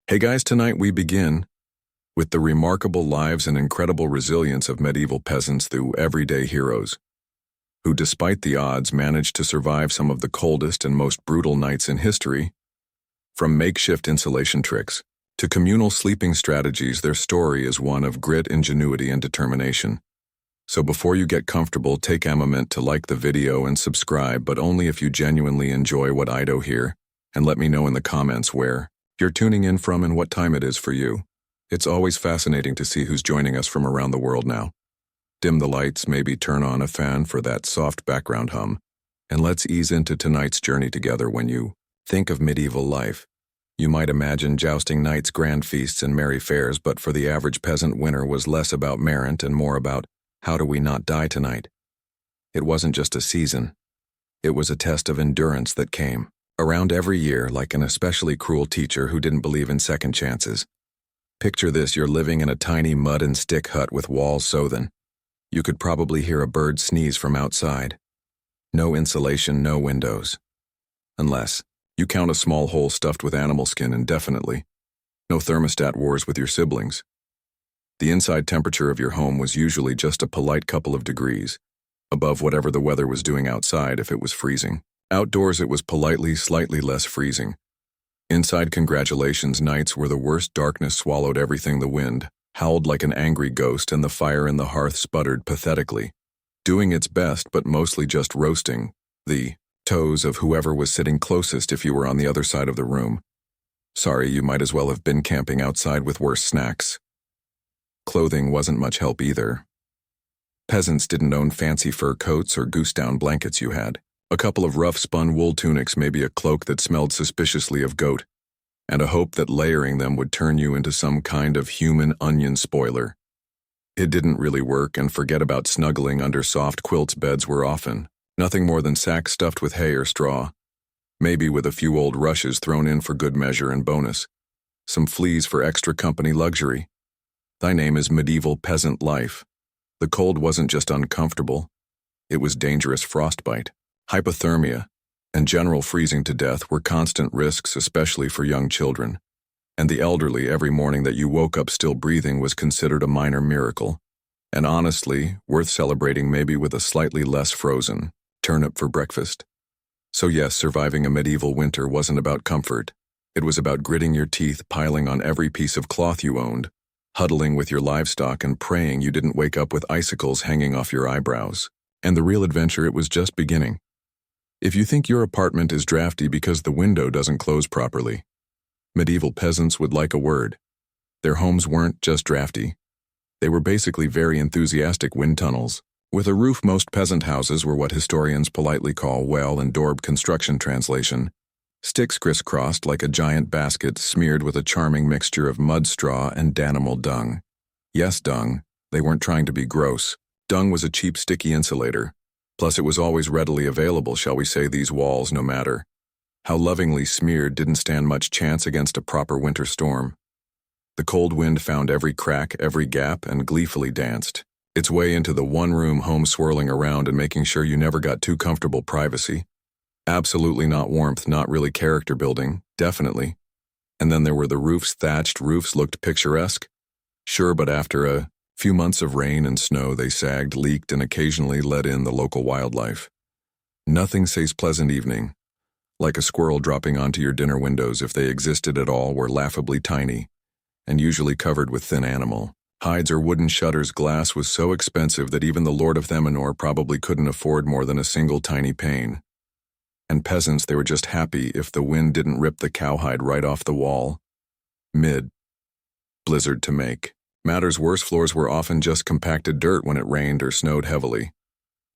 Hey guys, tonight we begin with the remarkable lives and incredible resilience of medieval peasants through everyday heroes, who despite the odds managed to survive some of the coldest and most brutal nights in history. From makeshift insulation tricks to communal sleeping strategies, their story is one of grit, ingenuity, and determination. So before you get comfortable, take a moment to like the video and subscribe, but only if you genuinely enjoy what I do here, and let me know in the comments where you're tuning in from and what time it is for you. It's always fascinating to see who's joining us from around the world now. Dim the lights, maybe turn on a fan for that soft background hum, and let's ease into tonight's journey together. When you think of medieval life, you might imagine jousting nights, grand feasts, and merry fairs, but for the average peasant, winter was less about merit and more about how do we not die tonight. It wasn't just a season. It was a test of endurance that came around every year, like an especially cruel teacher who didn't believe in second chances. Picture this: you're living in a tiny mud and stick hut with walls so thin you could probably hear a bird sneeze from outside. No insulation, no windows. Unless you count a small hole stuffed with animal skin indefinitely. No thermostat wars with your siblings. The inside temperature of your home was usually just a polite couple of degrees above whatever the weather was doing outside if it was freezing. Outdoors it was politely slightly less freezing. Inside, congratulations, nights where the worst darkness swallowed everything. The wind howled like an angry ghost and the fire in the hearth sputtered pathetically, doing its best but mostly just roasting the toes of whoever was sitting closest if you were on the other side of the room. Sorry, you might as well have been camping outside with worse snacks. Clothing wasn't much help either. Peasants didn't own fancy fur coats or goose-down blankets. You had a couple of rough spun wool tunics, maybe a cloak that smelled suspiciously of goat, and a hope that layering them would turn you into some kind of human onion spoiler. It didn't really work, and forget about snuggling under soft quilts. Beds were often nothing more than sacks stuffed with hay or straw, maybe with a few old rushes thrown in for good measure and bonus, some fleas for extra company luxury. Thy name is medieval peasant life. The cold wasn't just uncomfortable, it was dangerous. Frostbite, hypothermia, and general freezing to death were constant risks, especially for young children. And the elderly, every morning that you woke up still breathing was considered a minor miracle, and honestly, worth celebrating, maybe with a slightly less frozen turnip for breakfast. So yes, surviving a medieval winter wasn't about comfort. It was about gritting your teeth, piling on every piece of cloth you owned, huddling with your livestock, and praying you didn't wake up with icicles hanging off your eyebrows. And the real adventure, it was just beginning. If you think your apartment is drafty because the window doesn't close properly, medieval peasants would like a word. Their homes weren't just drafty. They were basically very enthusiastic wind tunnels with a roof. Most peasant houses were what historians politely call well and daub construction. Translation: sticks crisscrossed like a giant basket smeared with a charming mixture of mud, straw, and danimal dung. Yes, dung. They weren't trying to be gross. Dung was a cheap, sticky insulator. Plus, it was always readily available, shall we say. These walls, no matter how lovingly smeared, didn't stand much chance against a proper winter storm. The cold wind found every crack, every gap, and gleefully danced its way into the one-room home, swirling around and making sure you never got too comfortable. Privacy? Absolutely not. Warmth? Not really. Character building? Definitely. And then there were the roofs. Thatched roofs looked picturesque, sure, but after a few months of rain and snow, they sagged, leaked, and occasionally let in the local wildlife. Nothing says pleasant evening. Like a squirrel dropping onto your dinner windows, if they existed at all, were laughably tiny, and usually covered with thin animal hides or wooden shutters. Glass was so expensive that even the Lord of Themenor probably couldn't afford more than a single tiny pane. And peasants, they were just happy if the wind didn't rip the cowhide right off the wall. Blizzard to make matters worse, floors were often just compacted dirt when it rained or snowed heavily.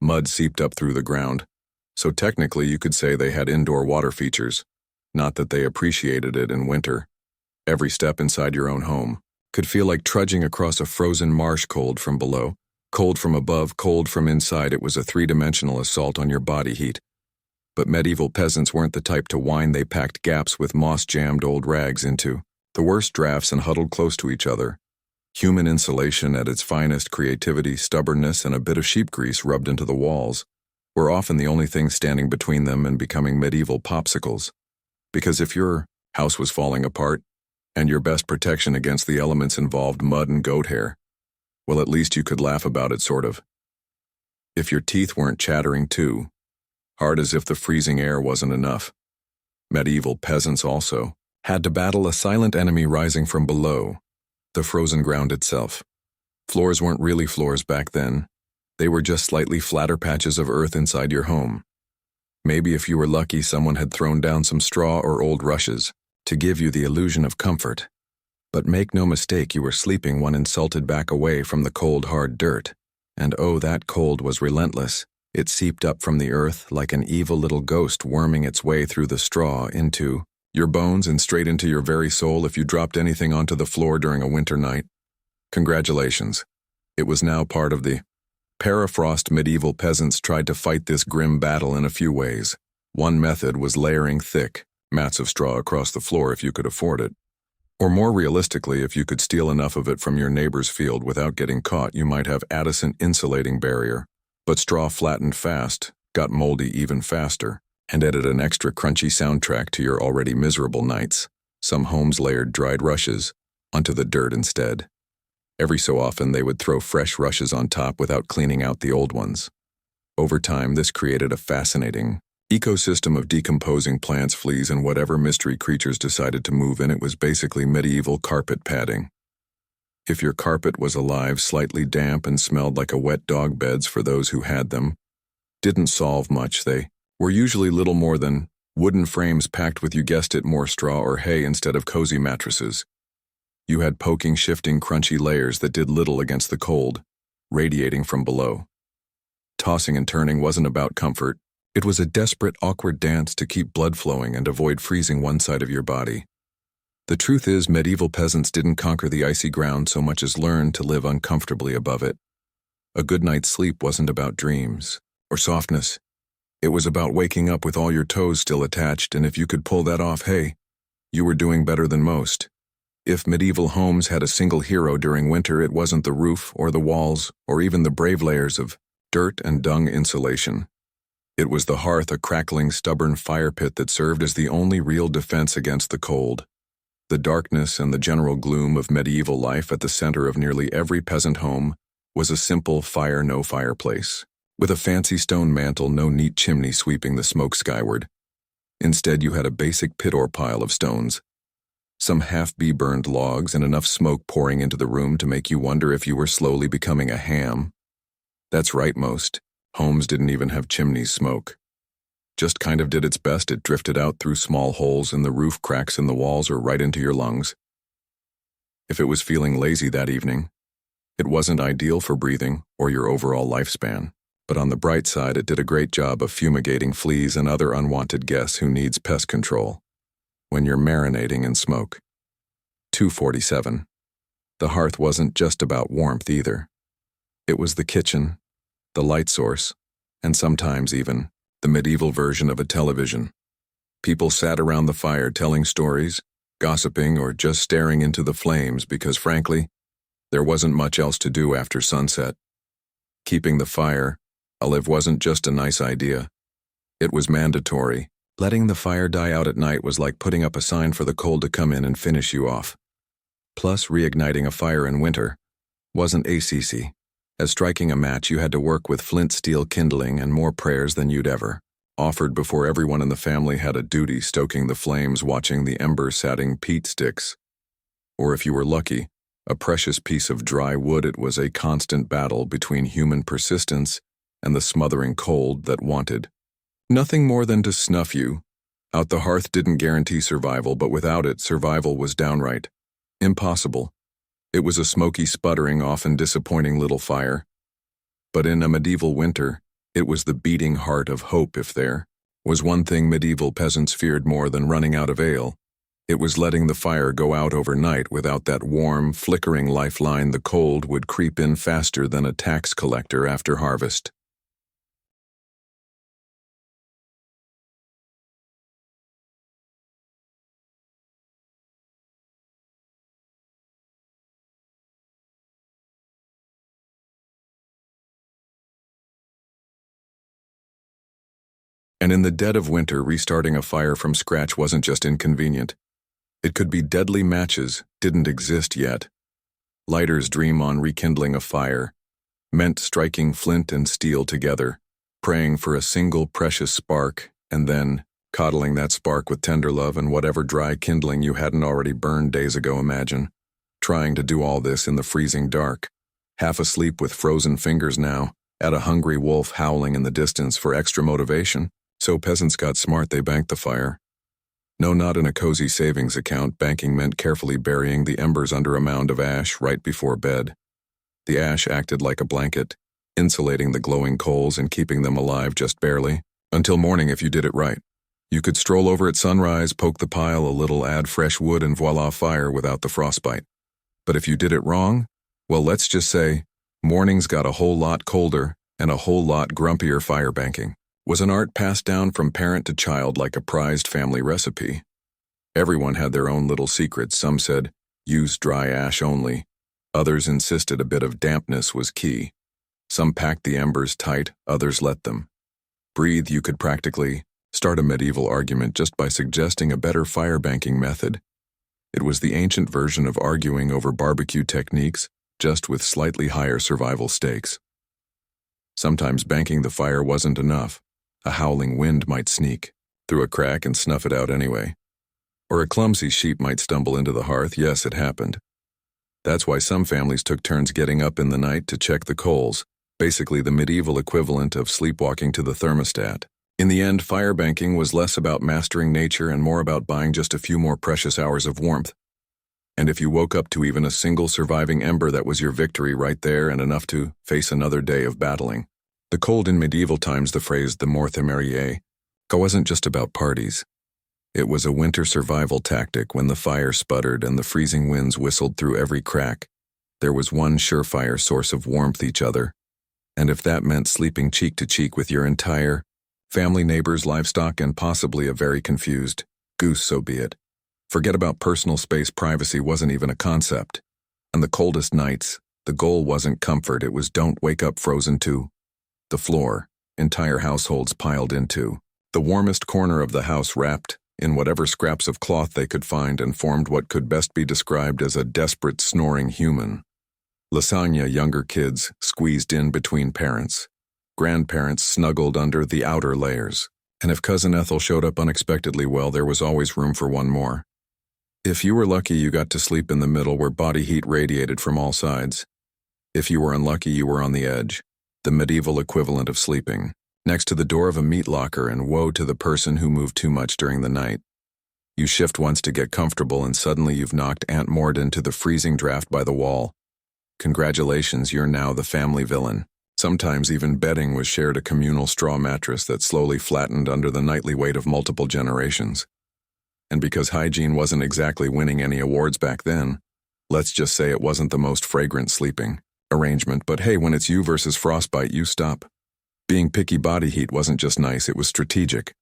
Mud seeped up through the ground, so technically you could say they had indoor water features. Not that they appreciated it in winter. Every step inside your own home could feel like trudging across a frozen marsh. Cold from below, cold from above, cold from inside. It was a three-dimensional assault on your body heat. But medieval peasants weren't the type to whine. They packed gaps with moss-jammed old rags into the worst drafts and huddled close to each other. Human insulation at its finest, creativity, stubbornness, and a bit of sheep grease rubbed into the walls were often the only things standing between them and becoming medieval popsicles. Because if your house was falling apart, And your best protection against the elements involved mud and goat hair. Well, at least you could laugh about it, sort of. If your teeth weren't chattering too, hard as if the freezing air wasn't enough. Medieval peasants also had to battle a silent enemy rising from below, the frozen ground itself. Floors weren't really floors back then. They were just slightly flatter patches of earth inside your home. Maybe if you were lucky, someone had thrown down some straw or old rushes to give you the illusion of comfort. But make no mistake, you were sleeping one insulted back away from the cold, hard dirt. And oh, that cold was relentless. It seeped up from the earth like an evil little ghost worming its way through the straw into your bones and straight into your very soul if you dropped anything onto the floor during a winter night. Congratulations. It was now part of the permafrost. Medieval peasants tried to fight this grim battle in a few ways. One method was layering thick mats of straw across the floor if you could afford it. Or more realistically, if you could steal enough of it from your neighbor's field without getting caught, you might have added an insulating barrier. But straw flattened fast, got moldy even faster, and added an extra crunchy soundtrack to your already miserable nights. Some homes layered dried rushes onto the dirt instead. Every so often they would throw fresh rushes on top without cleaning out the old ones. Over time, this created a fascinating ecosystem of decomposing plants, fleas, and whatever mystery creatures decided to move in. It was basically medieval carpet padding. If your carpet was alive, slightly damp, and smelled like a wet dog, beds for those who had them didn't solve much. They were usually little more than wooden frames packed with, you guessed it, more straw or hay instead of cozy mattresses. You had poking, shifting, crunchy layers that did little against the cold, radiating from below. Tossing and turning wasn't about comfort. It was a desperate, awkward dance to keep blood flowing and avoid freezing one side of your body. The truth is, medieval peasants didn't conquer the icy ground so much as learned to live uncomfortably above it. A good night's sleep wasn't about dreams or softness. It was about waking up with all your toes still attached, and if you could pull that off, hey, you were doing better than most. If medieval homes had a single hero during winter, it wasn't the roof or the walls or even the brave layers of dirt and dung insulation. It was the hearth, a crackling, stubborn fire pit that served as the only real defense against the cold. The darkness and the general gloom of medieval life at the center of nearly every peasant home was a simple fire, no fireplace, with a fancy stone mantel, no neat chimney sweeping the smoke skyward. Instead, you had a basic pit or pile of stones, some half-burned logs, and enough smoke pouring into the room to make you wonder if you were slowly becoming a ham. That's right, most homes didn't even have chimneys. Smoke just kind of did its best. It drifted out through small holes in the roof, cracks in the walls, or right into your lungs. If it was feeling lazy that evening, it wasn't ideal for breathing or your overall lifespan. But on the bright side, it did a great job of fumigating fleas and other unwanted guests who needs pest control when you're marinating in smoke. 247. The hearth wasn't just about warmth either. It was the kitchen, the light source, and sometimes even the medieval version of a television. People sat around the fire telling stories, gossiping, or just staring into the flames because, frankly, there wasn't much else to do after sunset. Keeping the fire alive wasn't just a nice idea. It was mandatory. Letting the fire die out at night was like putting up a sign for the cold to come in and finish you off. Plus, reigniting a fire in winter wasn't ACC. As striking a match, you had to work with flint steel kindling and more prayers than you'd ever offered before everyone in the family had a duty stoking the flames, watching the ember-satting peat sticks. Or if you were lucky, a precious piece of dry wood. It was a constant battle between human persistence and the smothering cold that wanted nothing more than to snuff you out. The hearth didn't guarantee survival, but without it, survival was downright impossible. It was a smoky, sputtering, often disappointing little fire. But in a medieval winter, it was the beating heart of hope. If there was one thing medieval peasants feared more than running out of ale, it was letting the fire go out overnight. Without that warm, flickering lifeline, the cold would creep in faster than a tax collector after harvest. And in the dead of winter, restarting a fire from scratch wasn't just inconvenient. It could be deadly matches, didn't exist yet. Lighters dream on rekindling a fire, meant striking flint and steel together, praying for a single precious spark, and then coddling that spark with tender love and whatever dry kindling you hadn't already burned days ago. Imagine trying to do all this in the freezing dark, half asleep with frozen fingers now, at a hungry wolf howling in the distance for extra motivation. So peasants got smart, they banked the fire. No, not in a cozy savings account. Banking meant carefully burying the embers under a mound of ash right before bed. The ash acted like a blanket, insulating the glowing coals and keeping them alive just barely, until morning if you did it right. You could stroll over at sunrise, poke the pile a little, add fresh wood, and voila, fire without the frostbite. But if you did it wrong, well, let's just say, mornings got a whole lot colder and a whole lot grumpier. Fire banking was an art passed down from parent to child like a prized family recipe. Everyone had their own little secrets. Some said, use dry ash only. Others insisted a bit of dampness was key. Some packed the embers tight, others let them breathe. You could practically start a medieval argument just by suggesting a better fire banking method. It was the ancient version of arguing over barbecue techniques, just with slightly higher survival stakes. Sometimes banking the fire wasn't enough. A howling wind might sneak through a crack and snuff it out anyway. Or a clumsy sheep might stumble into the hearth. Yes, it happened. That's why some families took turns getting up in the night to check the coals, basically the medieval equivalent of sleepwalking to the thermostat. In the end, fire banking was less about mastering nature and more about buying just a few more precious hours of warmth. And if you woke up to even a single surviving ember, that was your victory right there, and enough to face another day of battling. The cold in medieval times, the phrase the more the merrier, wasn't just about parties. It was a winter survival tactic. When the fire sputtered and the freezing winds whistled through every crack, there was one surefire source of warmth: each other. And if that meant sleeping cheek to cheek with your entire family, neighbors, livestock, and possibly a very confused goose, so be it. Forget about personal space. Privacy wasn't even a concept. On the coldest nights, the goal wasn't comfort, it was don't wake up frozen to the floor. Entire households piled into the warmest corner of the house, wrapped in whatever scraps of cloth they could find, and formed what could best be described as a desperate snoring human. Lasagna. Younger kids squeezed in between parents. Grandparents snuggled under the outer layers. And if Cousin Ethel showed up unexpectedly, well, there was always room for one more. If you were lucky, you got to sleep in the middle where body heat radiated from all sides. If you were unlucky, you were on the edge, the medieval equivalent of sleeping next to the door of a meat locker, and woe to the person who moved too much during the night. You shift once to get comfortable and suddenly you've knocked Aunt Maud into the freezing draft by the wall. Congratulations, you're now the family villain. Sometimes even bedding was shared, a communal straw mattress that slowly flattened under the nightly weight of multiple generations. And because hygiene wasn't exactly winning any awards back then, let's just say it wasn't the most fragrant sleeping arrangement. But hey, when it's you versus frostbite, you stop. Being picky. Body heat wasn't just nice, it was strategic.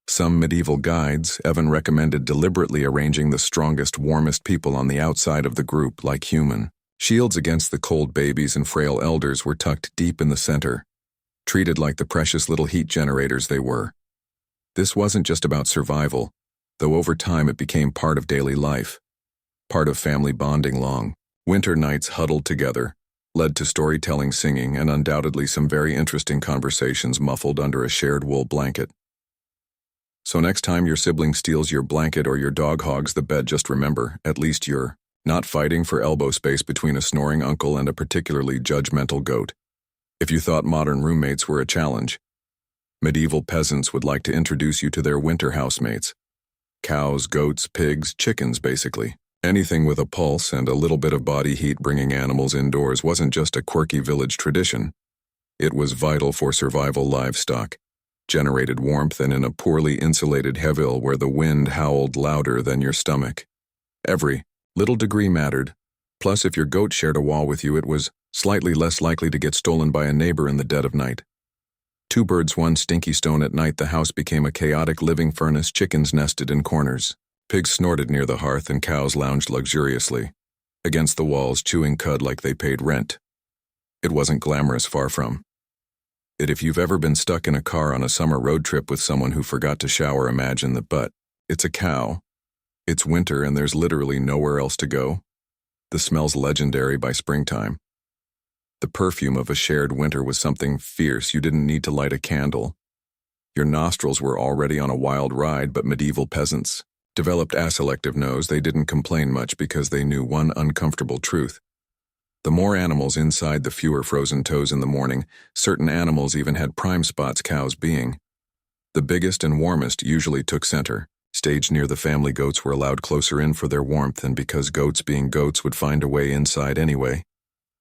Some medieval guides even recommended deliberately arranging the strongest, warmest people on the outside of the group, like human shields against the cold. Babies and frail elders were tucked deep in the center, treated like the precious little heat generators they were. This wasn't just about survival, though over time it became part of daily life, part of family bonding. Long winter nights huddled together led to storytelling, singing, and undoubtedly some very interesting conversations muffled under a shared wool blanket. So next time your sibling steals your blanket or your dog hogs the bed, just remember, at least you're not fighting for elbow space between a snoring uncle and a particularly judgmental goat. If you thought modern roommates were a challenge, medieval peasants would like to introduce you to their winter housemates. Cows, goats, pigs, chickens, basically. Anything with a pulse and a little bit of body heat. Bringing animals indoors wasn't just a quirky village tradition. It was vital for survival. Livestock generated warmth, and in a poorly insulated hevel where the wind howled louder than your stomach, every little degree mattered. Plus, if your goat shared a wall with you, it was slightly less likely to get stolen by a neighbor in the dead of night. Two birds, one stinky stone. At night, the house became a chaotic living furnace. Chickens nested in corners. Pigs snorted near the hearth, and cows lounged luxuriously against the walls, chewing cud like they paid rent. It wasn't glamorous, far from it. If you've ever been stuck in a car on a summer road trip with someone who forgot to shower, imagine that, but it's a cow. It's winter and there's literally nowhere else to go. The smell's legendary by springtime. The perfume of a shared winter was something fierce. You didn't need to light a candle. Your nostrils were already on a wild ride, but medieval peasants developed a selective nose. They didn't complain much because they knew one uncomfortable truth. The more animals inside, the fewer frozen toes in the morning. Certain animals even had prime spots, cows being. The biggest and warmest usually took center. Staged near the family, goats were allowed closer in for their warmth, and because goats being goats would find a way inside anyway.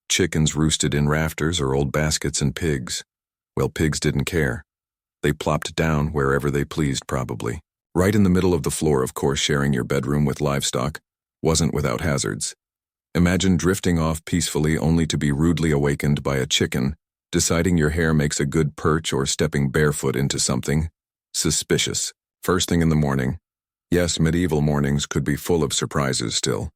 Chickens roosted in rafters or old baskets, and pigs, well, pigs didn't care. They plopped down wherever they pleased, probably. Right in the middle of the floor, of course. Sharing your bedroom with livestock wasn't without hazards. Imagine drifting off peacefully only to be rudely awakened by a chicken, deciding your hair makes a good perch, or stepping barefoot into something suspicious. First thing in the morning. Yes, medieval mornings could be full of surprises still.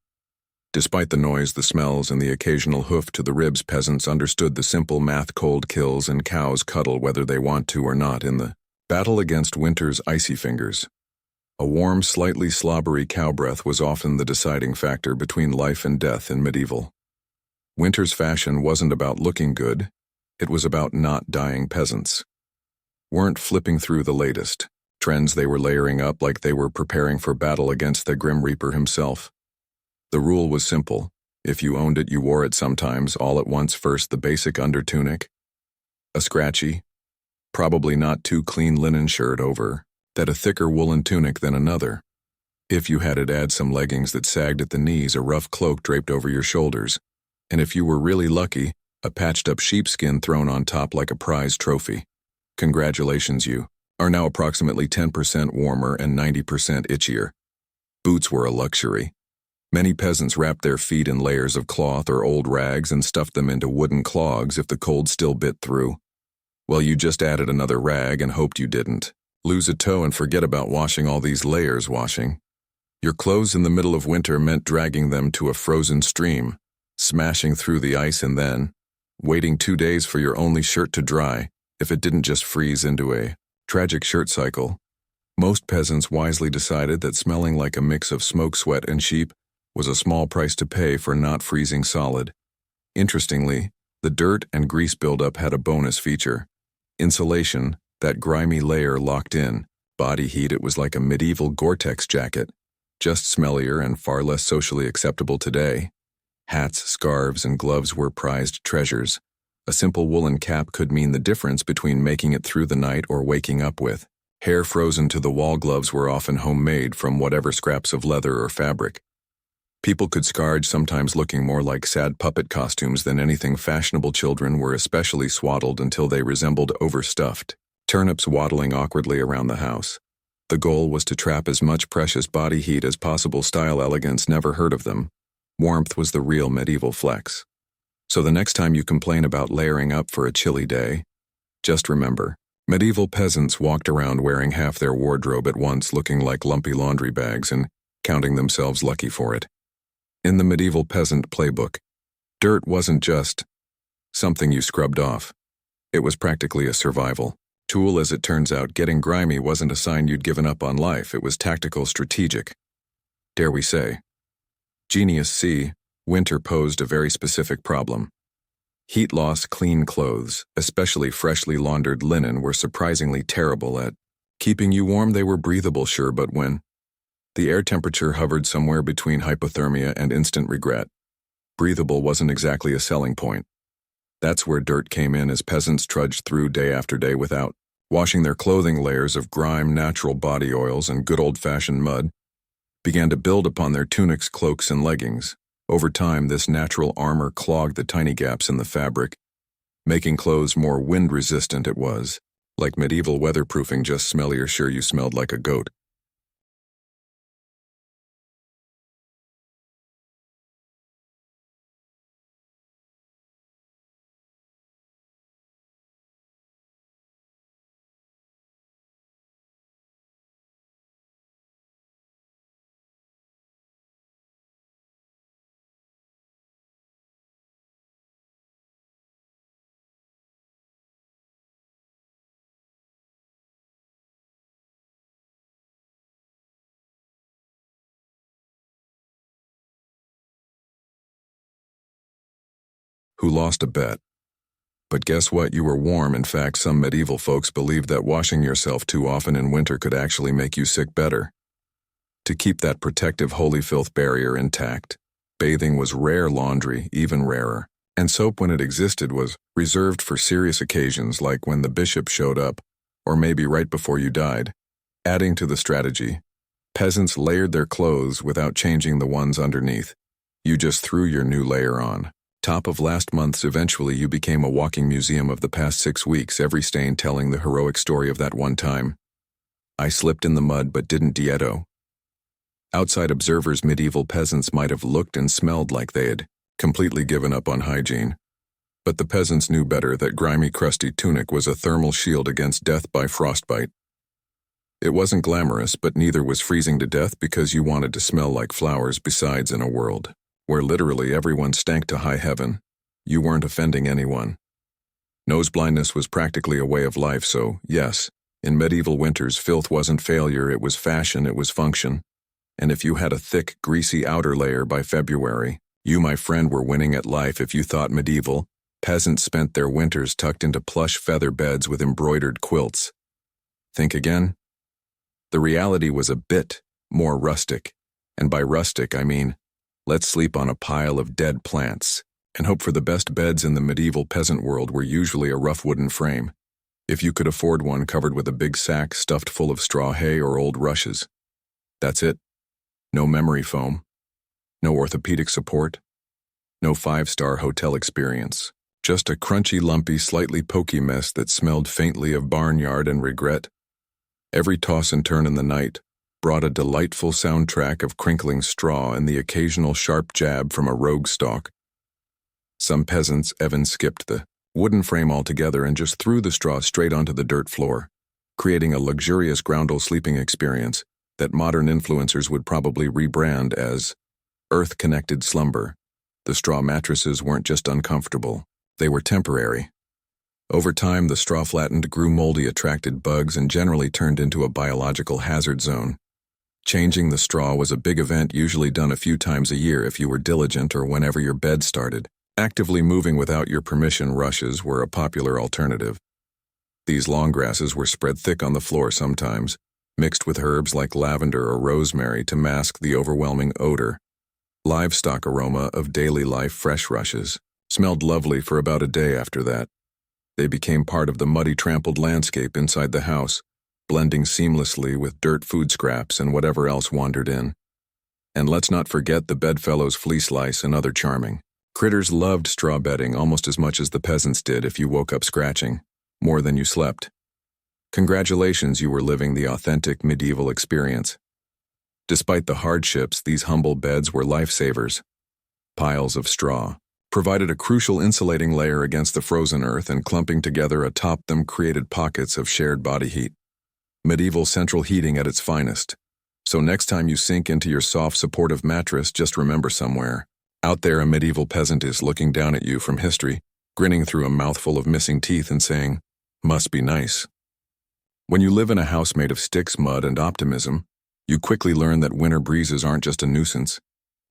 Despite the noise, the smells, and the occasional hoof to the ribs, peasants understood the simple math: cold kills and cows cuddle whether they want to or not in the battle against winter's icy fingers. A warm, slightly slobbery cow breath was often the deciding factor between life and death in medieval. Winter's fashion wasn't about looking good, it was about not dying. Peasants weren't flipping through the latest trends, they were layering up like they were preparing for battle against the Grim Reaper himself. The rule was simple: if you owned it, you wore it sometimes, all at once. First, the basic undertunic, a scratchy, probably not too clean linen shirt over that, a thicker woolen tunic, then another. If you had it, add some leggings that sagged at the knees, a rough cloak draped over your shoulders, and if you were really lucky, a patched-up sheepskin thrown on top like a prize trophy. Congratulations, you are now approximately 10% warmer and 90% itchier. Boots were a luxury. Many peasants wrapped their feet in layers of cloth or old rags and stuffed them into wooden clogs if the cold still bit through. Well, you just added another rag and hoped you didn't lose a toe and forget about washing all these layers. Washing your clothes in the middle of winter meant dragging them to a frozen stream, smashing through the ice, and then waiting 2 days for your only shirt to dry, if it didn't just freeze into a tragic shirt cycle. Most peasants wisely decided that smelling like a mix of smoke, sweat, and sheep was a small price to pay for not freezing solid. Interestingly, the dirt and grease buildup had a bonus feature: insulation. That grimy layer locked in body heat. It was like a medieval Gore-Tex jacket, just smellier and far less socially acceptable today. Hats, scarves, and gloves were prized treasures. A simple woolen cap could mean the difference between making it through the night or waking up with hair frozen to the wall. Gloves were often homemade from whatever scraps of leather or fabric. People could scarge, sometimes looking more like sad puppet costumes than anything fashionable. Children were especially swaddled until they resembled overstuffed turnips waddling awkwardly around the house. The goal was to trap as much precious body heat as possible. Style elegance never heard of them. Warmth was the real medieval flex. So the next time you complain about layering up for a chilly day, just remember, medieval peasants walked around wearing half their wardrobe at once, looking like lumpy laundry bags and counting themselves lucky for it. In the medieval peasant playbook, dirt wasn't just something you scrubbed off. It was practically a survival tool. As it turns out, getting grimy wasn't a sign you'd given up on life. It was tactical, strategic, dare we say, genius. See, winter posed a very specific problem. Heat loss. Clean clothes, especially freshly laundered linen, were surprisingly terrible at keeping you warm. They were breathable, sure, but when the air temperature hovered somewhere between hypothermia and instant regret, breathable wasn't exactly a selling point. That's where dirt came in, as peasants trudged through day after day without washing their clothing. Layers of grime, natural body oils, and good old-fashioned mud began to build upon their tunics, cloaks, and leggings. Over time, this natural armor clogged the tiny gaps in the fabric, making clothes more wind-resistant. It was like medieval weatherproofing, just smellier. Sure, you smelled like a goat. who lost a bet. But guess what? You were warm. In fact, some medieval folks believed that washing yourself too often in winter could actually make you sick better. To keep that protective holy filth barrier intact, bathing was rare laundry, even rarer, and soap, when it existed, was reserved for serious occasions like when the bishop showed up, or maybe right before you died. Adding to the strategy, peasants layered their clothes without changing the ones underneath. You just threw your new layer on. Top of last month's. Eventually you became a walking museum of the past 6 weeks, every stain telling the heroic story of that one time. I slipped in the mud but didn't dietto. Outside observers, medieval peasants might have looked and smelled like they had completely given up on hygiene. But the peasants knew better. That grimy, crusty tunic was a thermal shield against death by frostbite. It wasn't glamorous, but neither was freezing to death because you wanted to smell like flowers. Besides, in a world where literally everyone stank to high heaven, you weren't offending anyone. Nose blindness was practically a way of life, so yes, in medieval winters, filth wasn't failure, it was fashion, it was function. And if you had a thick, greasy outer layer by February, you, my friend, were winning at life. If you thought medieval peasants spent their winters tucked into plush feather beds with embroidered quilts, think again. The reality was a bit more rustic, and by rustic I mean, let's sleep on a pile of dead plants and hope for the best. Beds in the medieval peasant world were usually a rough wooden frame, if you could afford one, covered with a big sack stuffed full of straw, hay, or old rushes. That's it. No memory foam, no orthopedic support, no 5-star hotel experience, just a crunchy, lumpy, slightly pokey mess that smelled faintly of barnyard and regret. Every toss and turn in the night brought a delightful soundtrack of crinkling straw and the occasional sharp jab from a rogue stalk. Some peasants even skipped the wooden frame altogether and just threw the straw straight onto the dirt floor, creating a luxurious groundal sleeping experience that modern influencers would probably rebrand as earth-connected slumber. The straw mattresses weren't just uncomfortable, they were temporary. Over time, the straw flattened, grew moldy, attracted bugs, and generally turned into a biological hazard zone. Changing the straw was a big event, usually done a few times a year if you were diligent or whenever your bed started. Actively moving without your permission, rushes were a popular alternative. These long grasses were spread thick on the floor, sometimes mixed with herbs like lavender or rosemary to mask the overwhelming odor. Livestock aroma of daily life. Fresh rushes smelled lovely for about a day. After that, they became part of the muddy, trampled landscape inside the house, blending seamlessly with dirt, food scraps, and whatever else wandered in. And let's not forget the bedfellows, fleece lice, and other charming critters loved straw bedding almost as much as the peasants did. If you woke up scratching more than you slept, congratulations, you were living the authentic medieval experience. Despite the hardships, these humble beds were lifesavers. Piles of straw provided a crucial insulating layer against the frozen earth, and clumping together atop them created pockets of shared body heat. Medieval central heating at its finest. So next time you sink into your soft, supportive mattress, just remember, somewhere out there a medieval peasant is looking down at you from history, grinning through a mouthful of missing teeth and saying, "Must be nice." When you live in a house made of sticks, mud, and optimism, you quickly learn that winter breezes aren't just a nuisance,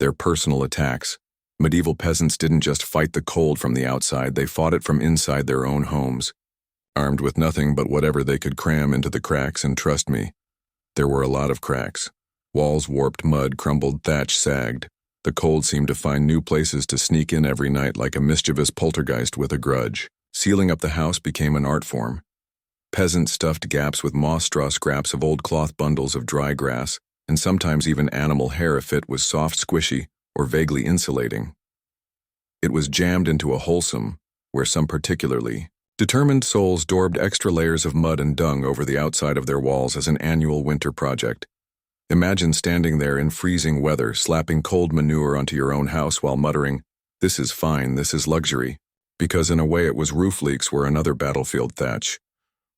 they're personal attacks. Medieval peasants didn't just fight the cold from the outside, they fought it from inside their own homes, armed with nothing but whatever they could cram into the cracks. And trust me, there were a lot of cracks. Walls warped, mud crumbled, thatch sagged. The cold seemed to find new places to sneak in every night, like a mischievous poltergeist with a grudge. Sealing up the house became an art form. Peasants stuffed gaps with moss, straw, scraps of old cloth, bundles of dry grass, and sometimes even animal hair if it was soft, squishy, or vaguely insulating. It was jammed into a wholesome, where some particularly determined souls daubed extra layers of mud and dung over the outside of their walls as an annual winter project. Imagine standing there in freezing weather, slapping cold manure onto your own house while muttering, "This is fine, this is luxury," because in a way it was. Roof leaks were another battlefield. Thatch,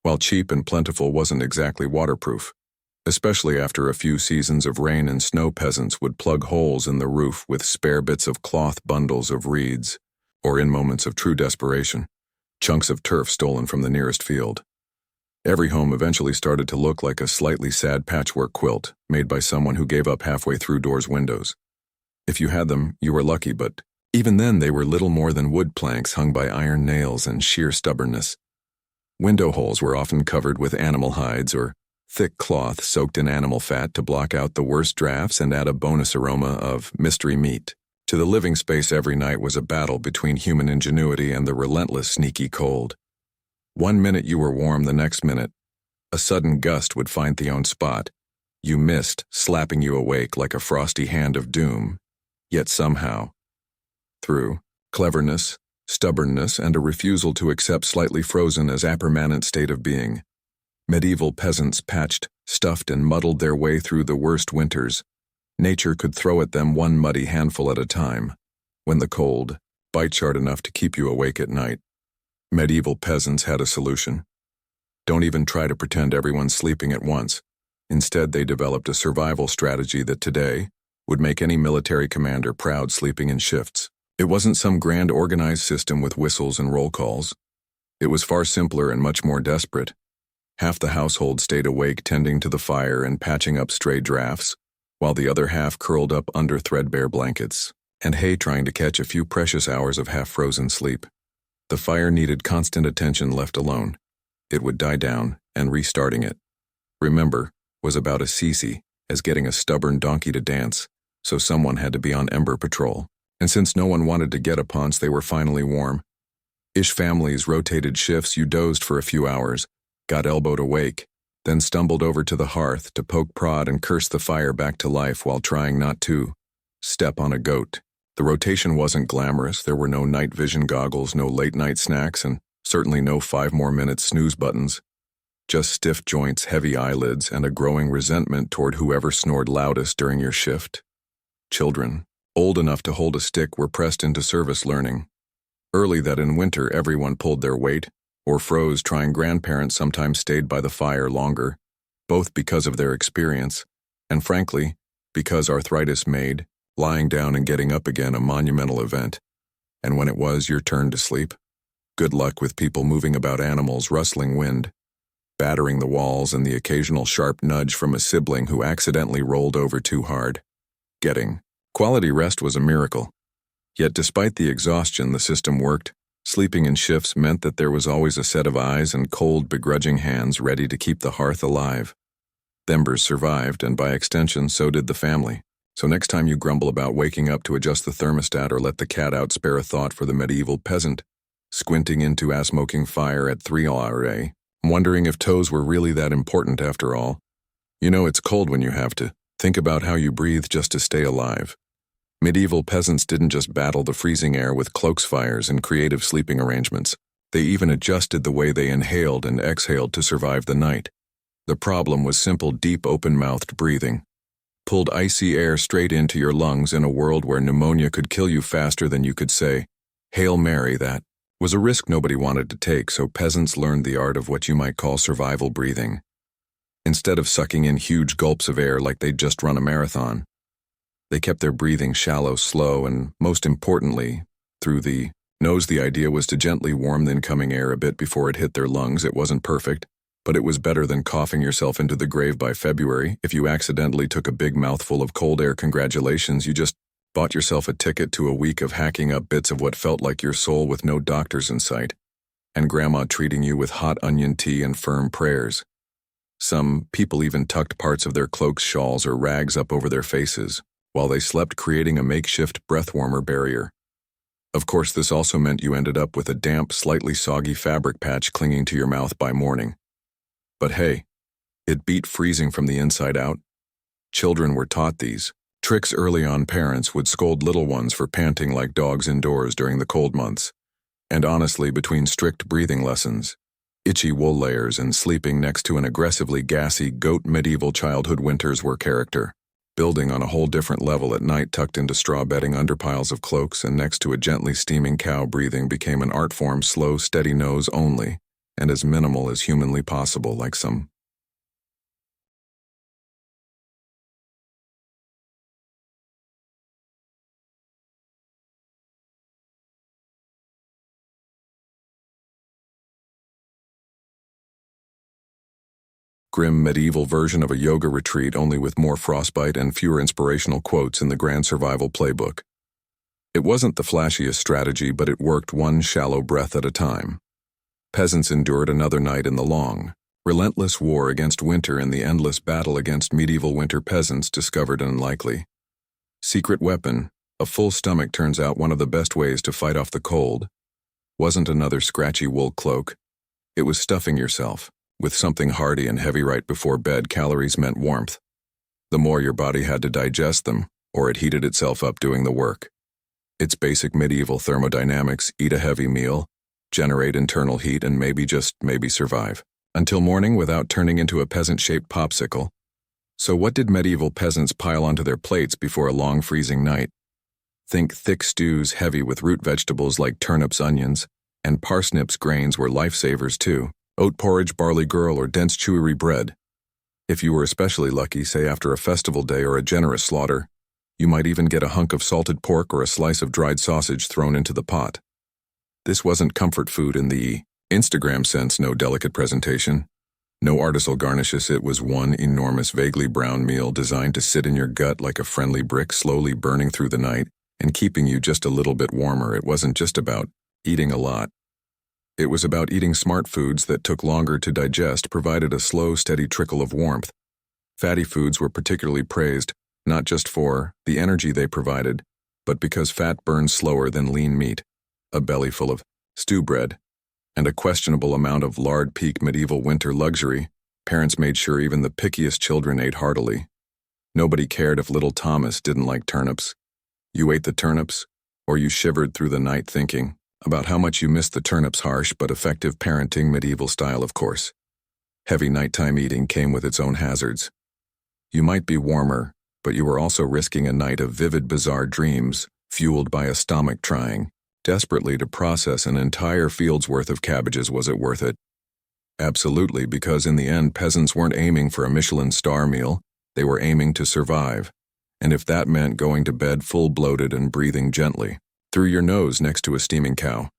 while cheap and plentiful, wasn't exactly waterproof. Especially after a few seasons of rain and snow, peasants would plug holes in the roof with spare bits of cloth, bundles of reeds, or in moments of true desperation, chunks of turf stolen from the nearest field. Every home eventually started to look like a slightly sad patchwork quilt made by someone who gave up halfway through doors, windows. If you had them, you were lucky, but Even then, they were little more than wood planks hung by iron nails and sheer stubbornness. Window holes were often covered with animal hides or thick cloth soaked in animal fat to block out the worst drafts and add a bonus aroma of mystery meat. To the living space every night was a battle between human ingenuity and the relentless sneaky cold. One minute you were warm, the next minute a sudden gust would find the own spot. You missed, slapping you awake like a frosty hand of doom. Yet somehow, through cleverness, stubbornness, and a refusal to accept slightly frozen as a permanent state of being, medieval peasants patched, stuffed, and muddled their way through the worst winters. Nature could throw at them one muddy handful at a time. When the cold bites hard enough to keep you awake at night, medieval peasants had a solution. Don't even try to pretend everyone's sleeping at once. Instead, they developed a survival strategy that today would make any military commander proud, sleeping in shifts. It wasn't some grand organized system with whistles and roll calls. It was far simpler and much more desperate. Half the household stayed awake tending to the fire and patching up stray drafts, while the other half curled up under threadbare blankets and trying to catch a few precious hours of half-frozen sleep. The fire needed constant attention left alone. It would die down, and restarting it, remember, was about as easy as getting a stubborn donkey to dance, so someone had to be on ember patrol. And since no one wanted to get up once they were finally warm, ish families rotated shifts. You dozed for a few hours, got elbowed awake, then stumbled over to the hearth to poke, prod, and curse the fire back to life while trying not to step on a goat. The rotation wasn't glamorous. There were no night vision goggles, no late-night snacks, and certainly no 5 more minutes snooze buttons. Just stiff joints, heavy eyelids, and a growing resentment toward whoever snored loudest during your shift. Children, old enough to hold a stick, were pressed into service learning. Early that in winter everyone pulled their weight or froze, trying. Grandparents sometimes stayed by the fire longer, both because of their experience and, frankly, because arthritis made lying down and getting up again a monumental event. And when it was your turn to sleep, good luck with people moving about, animals, rustling wind, battering the walls, and the occasional sharp nudge from a sibling who accidentally rolled over too hard. Getting quality rest was a miracle. Yet despite the exhaustion, the system worked. Sleeping in shifts meant that there was always a set of eyes and cold, begrudging hands ready to keep the hearth alive. The embers survived, and by extension, so did the family. So next time you grumble about waking up to adjust the thermostat or let the cat out, spare a thought for the medieval peasant, squinting into a smoking fire at 3 a.m., wondering if toes were really that important after all. You know it's cold when you have to think about how you breathe just to stay alive. Medieval peasants didn't just battle the freezing air with cloaks, fires, and creative sleeping arrangements. They even adjusted the way they inhaled and exhaled to survive the night. The problem was simple, deep, open-mouthed breathing. Pulled icy air straight into your lungs in a world where pneumonia could kill you faster than you could say, "Hail Mary." That was a risk nobody wanted to take, so peasants learned the art of what you might call survival breathing. Instead of sucking in huge gulps of air like they'd just run a marathon, they kept their breathing shallow, slow, and, most importantly, through the nose. The idea was to gently warm the incoming air a bit before it hit their lungs. It wasn't perfect, but it was better than coughing yourself into the grave by February. If you accidentally took a big mouthful of cold air, congratulations, you just bought yourself a ticket to a week of hacking up bits of what felt like your soul with no doctors in sight, and grandma treating you with hot onion tea and firm prayers. Some people even tucked parts of their cloaks, shawls, or rags up over their faces while they slept, creating a makeshift breath-warmer barrier. Of course, this also meant you ended up with a damp, slightly soggy fabric patch clinging to your mouth by morning. But hey, it beat freezing from the inside out. Children were taught these tricks early on. Parents would scold little ones for panting like dogs indoors during the cold months. And honestly, between strict breathing lessons, itchy wool layers, and sleeping next to an aggressively gassy goat, medieval childhood winters were character building on a whole different level. At night, tucked into straw bedding under piles of cloaks and next to a gently steaming cow, breathing became an art form, slow, steady, nose only, and as minimal as humanly possible, like some grim medieval version of a yoga retreat, only with more frostbite and fewer inspirational quotes in the grand survival playbook. It wasn't the flashiest strategy, but it worked one shallow breath at a time. Peasants endured another night in the long, relentless war against winter, and the endless battle against medieval winter peasants discovered an unlikely secret weapon. A full stomach turns out one of the best ways to fight off the cold. Wasn't another scratchy wool cloak. It was stuffing yourself with something hearty and heavy right before bed. Calories meant warmth. The more your body had to digest them, or it heated itself up doing the work. It's basic medieval thermodynamics: eat a heavy meal, generate internal heat, and maybe survive until morning without turning into a peasant-shaped popsicle. So what did medieval peasants pile onto their plates before a long freezing night? Think thick stews heavy with root vegetables like turnips, onions, and parsnips. Grains were lifesavers too. Oat porridge, barley gruel, or dense chewy bread. If you were especially lucky, say after a festival day or a generous slaughter, you might even get a hunk of salted pork or a slice of dried sausage thrown into the pot. This wasn't comfort food in the Instagram sense. No delicate presentation, no artisanal garnishes. It was one enormous, vaguely brown meal designed to sit in your gut like a friendly brick, slowly burning through the night and keeping you just a little bit warmer. It wasn't just about eating a lot. It was about eating smart foods that took longer to digest, provided a slow, steady trickle of warmth. Fatty foods were particularly praised, not just for the energy they provided, but because fat burns slower than lean meat. A belly full of stew bread and a questionable amount of lard. Peak medieval winter luxury. Parents made sure even the pickiest children ate heartily. Nobody cared if little Thomas didn't like turnips. You ate the turnips, or you shivered through the night thinking about how much you missed the turnips. Harsh but effective parenting, medieval style, of course. Heavy nighttime eating came with its own hazards. You might be warmer, but you were also risking a night of vivid, bizarre dreams, fueled by a stomach trying desperately to process an entire field's worth of cabbages. Was it worth it? Absolutely, because in the end, peasants weren't aiming for a Michelin star meal, they were aiming to survive. And if that meant going to bed full bloated and breathing gently through your nose next to a steaming cow,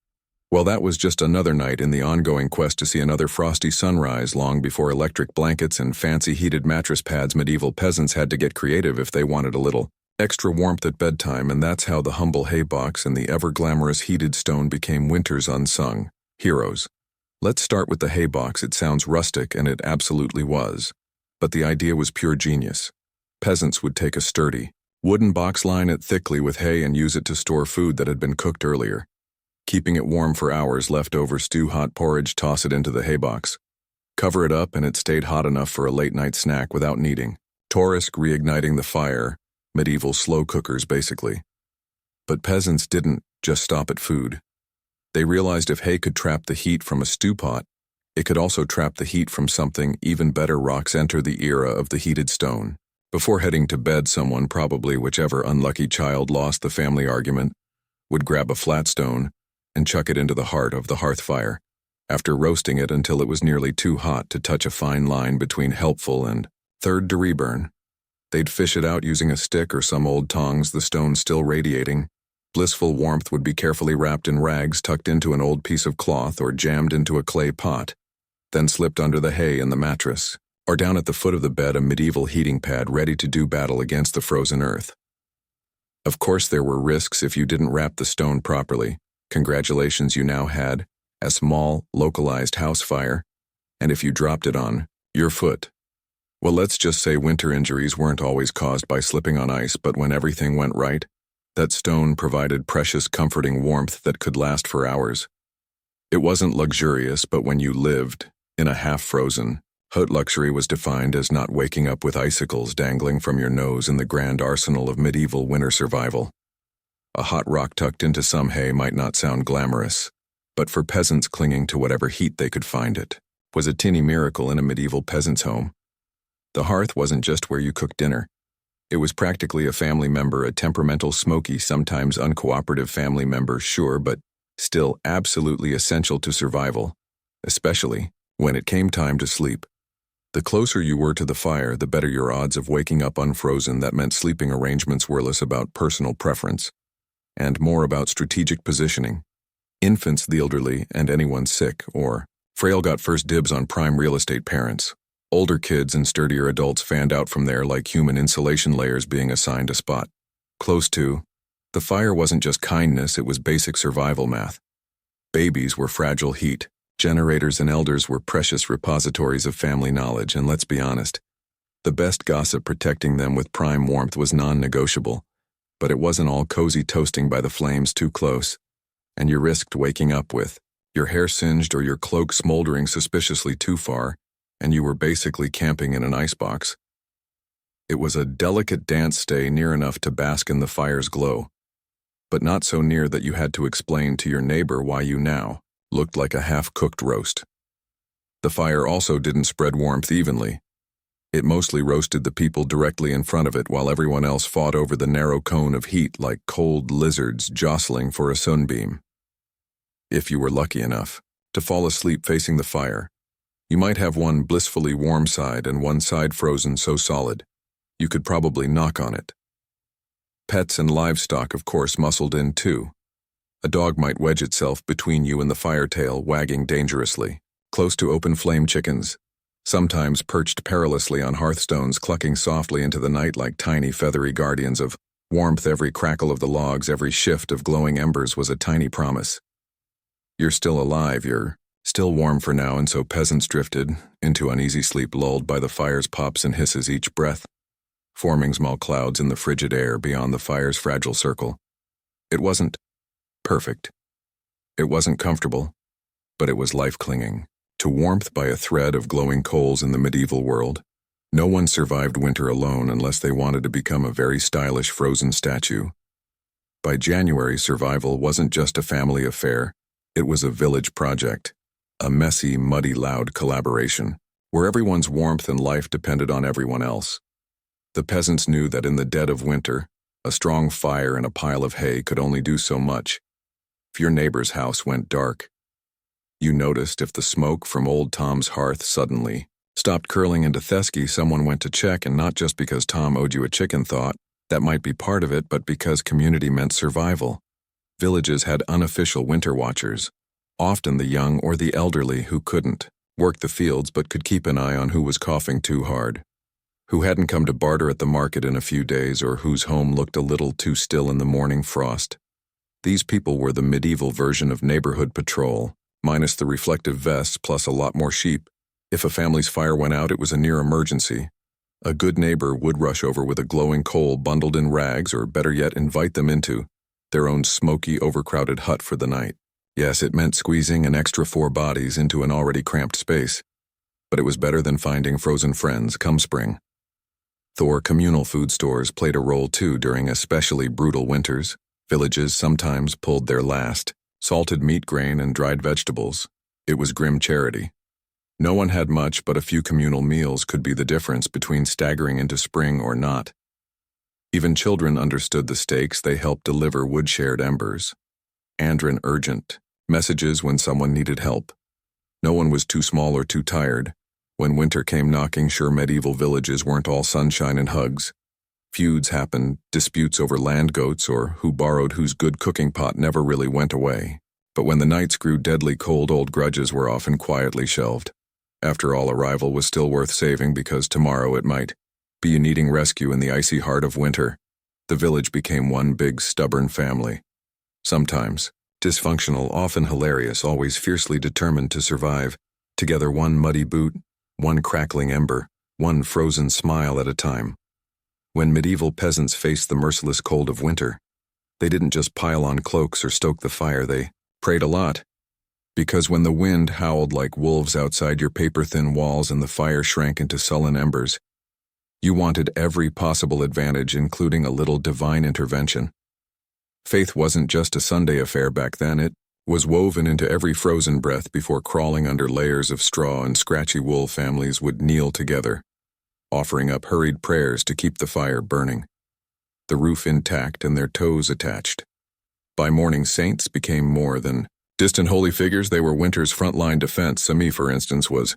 well, that was just another night in the ongoing quest to see another frosty sunrise. Long before electric blankets and fancy heated mattress pads, medieval peasants had to get creative if they wanted a little extra warmth at bedtime, and that's how the humble haybox and the ever-glamorous heated stone became winter's unsung heroes. Let's start with the haybox. It sounds rustic, and it absolutely was. But the idea was pure genius. Peasants would take a sturdy wooden box, line it thickly with hay, and use it to store food that had been cooked earlier. Keeping it warm for hours, leftover stew, hot porridge, toss it into the haybox. Cover it up, and it stayed hot enough for a late-night snack without needing Torisk reigniting the fire. Medieval slow cookers, basically. But peasants didn't just stop at food. They realized if hay could trap the heat from a stew pot, it could also trap the heat from something even better. Rocks. Enter the era of the heated stone. Before heading to bed, someone, probably whichever unlucky child lost the family argument, would grab a flat stone and chuck it into the heart of the hearth fire, after roasting it until it was nearly too hot to touch a fine line between helpful and third-degree burn. They'd fish it out using a stick or some old tongs, the stone still radiating. Blissful warmth would be carefully wrapped in rags, tucked into an old piece of cloth, or jammed into a clay pot, then slipped under the hay in the mattress, or down at the foot of the bed, a medieval heating pad ready to do battle against the frozen earth. Of course, there were risks if you didn't wrap the stone properly. Congratulations, you now had a small, localized house fire, and if you dropped it on your foot, well, let's just say winter injuries weren't always caused by slipping on ice, but when everything went right, that stone provided precious, comforting warmth that could last for hours. It wasn't luxurious, but when you lived in a half-frozen hut, luxury was defined as not waking up with icicles dangling from your nose in the grand arsenal of medieval winter survival. A hot rock tucked into some hay might not sound glamorous, but for peasants clinging to whatever heat they could find, it was a tinny miracle in a medieval peasant's home. The hearth wasn't just where you cooked dinner. It was practically a family member, a temperamental, smoky, sometimes uncooperative family member, sure, but still absolutely essential to survival, especially when it came time to sleep. The closer you were to the fire, the better your odds of waking up unfrozen. That meant sleeping arrangements were less about personal preference and more about strategic positioning. Infants, the elderly, and anyone sick or frail got first dibs on prime real estate. Parents, older kids, and sturdier adults fanned out from there like human insulation layers, being assigned a spot close to The fire wasn't just kindness, it was basic survival math. Babies were fragile heat. Generators and elders were precious repositories of family knowledge, and let's be honest, the best gossip protecting them with prime warmth was non-negotiable. But it wasn't all cozy toasting by the flames too close, and you risked waking up with your hair singed or your cloak smoldering suspiciously too far, and you were basically camping in an icebox. It was a delicate dance stay near enough to bask in the fire's glow, but not so near that you had to explain to your neighbor why you now looked like a half-cooked roast. The fire also didn't spread warmth evenly. It mostly roasted the people directly in front of it while everyone else fought over the narrow cone of heat like cold lizards jostling for a sunbeam. If you were lucky enough to fall asleep facing the fire, you might have one blissfully warm side and one side frozen so solid you could probably knock on it. Pets and livestock, of course, muscled in too. A dog might wedge itself between you and the fire tail, wagging dangerously, close to open flame chickens, sometimes perched perilously on hearthstones, clucking softly into the night like tiny feathery guardians of warmth. Every crackle of the logs, every shift of glowing embers was a tiny promise. You're still alive, you're still warm for now, and so peasants drifted into uneasy sleep, lulled by the fire's pops and hisses each breath, forming small clouds in the frigid air beyond the fire's fragile circle. It wasn't perfect. It wasn't comfortable, but it was life-clinging to warmth by a thread of glowing coals in the medieval world. No one survived winter alone unless they wanted to become a very stylish frozen statue. By January, survival wasn't just a family affair, it was a village project, a messy, muddy, loud collaboration, where everyone's warmth and life depended on everyone else. The peasants knew that in the dead of winter, a strong fire and a pile of hay could only do so much. If your neighbor's house went dark, you noticed. If the smoke from old Tom's hearth suddenly stopped curling into Thesky, someone went to check, and not just because Tom owed you a chicken thought, that might be part of it, but because community meant survival. Villages had unofficial winter watchers, often the young or the elderly who couldn't work the fields but could keep an eye on who was coughing too hard, who hadn't come to barter at the market in a few days, or whose home looked a little too still in the morning frost. These people were the medieval version of neighborhood patrol, minus the reflective vests plus a lot more sheep. If a family's fire went out, it was a near emergency. A good neighbor would rush over with a glowing coal bundled in rags, or better yet, invite them into their own smoky, overcrowded hut for the night. Yes, it meant squeezing an extra 4 bodies into an already cramped space, but it was better than finding frozen friends come spring. Communal food stores played a role too during especially brutal winters. Villages sometimes pulled their last, salted meat, grain, and dried vegetables. It was grim charity. No one had much, but a few communal meals could be the difference between staggering into spring or not. Even children understood the stakes. They helped deliver wood-shared embers. Andrin urgent messages when someone needed help. No one was too small or too tired. When winter came knocking, sure, medieval villages weren't all sunshine and hugs. Feuds happened, disputes over land goats or who borrowed whose good cooking pot never really went away. But when the nights grew deadly cold, old grudges were often quietly shelved. After all, a rival was still worth saving because tomorrow it might be you needing rescue in the icy heart of winter. The village became one big, stubborn family. Sometimes dysfunctional, often hilarious, always fiercely determined to survive. Together, one muddy boot, one crackling ember, one frozen smile at a time. When medieval peasants faced the merciless cold of winter, they didn't just pile on cloaks or stoke the fire, they prayed a lot. Because when the wind howled like wolves outside your paper-thin walls and the fire shrank into sullen embers, you wanted every possible advantage, including a little divine intervention. Faith wasn't just a Sunday affair back then, it was woven into every frozen breath. Before crawling under layers of straw and scratchy wool, families would kneel together, offering up hurried prayers to keep the fire burning, the roof intact and their toes attached. By morning, saints became more than distant holy figures. They were winter's frontline defense. Sami, for instance, was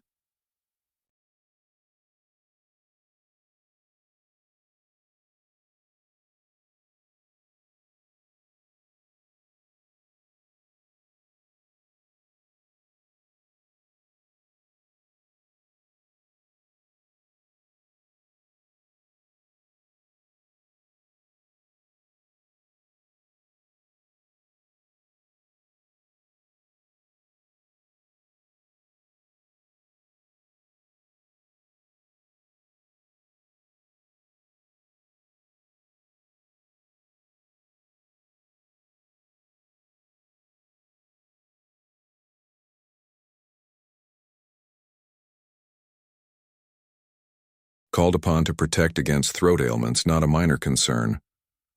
called upon to protect against throat ailments, not a minor concern,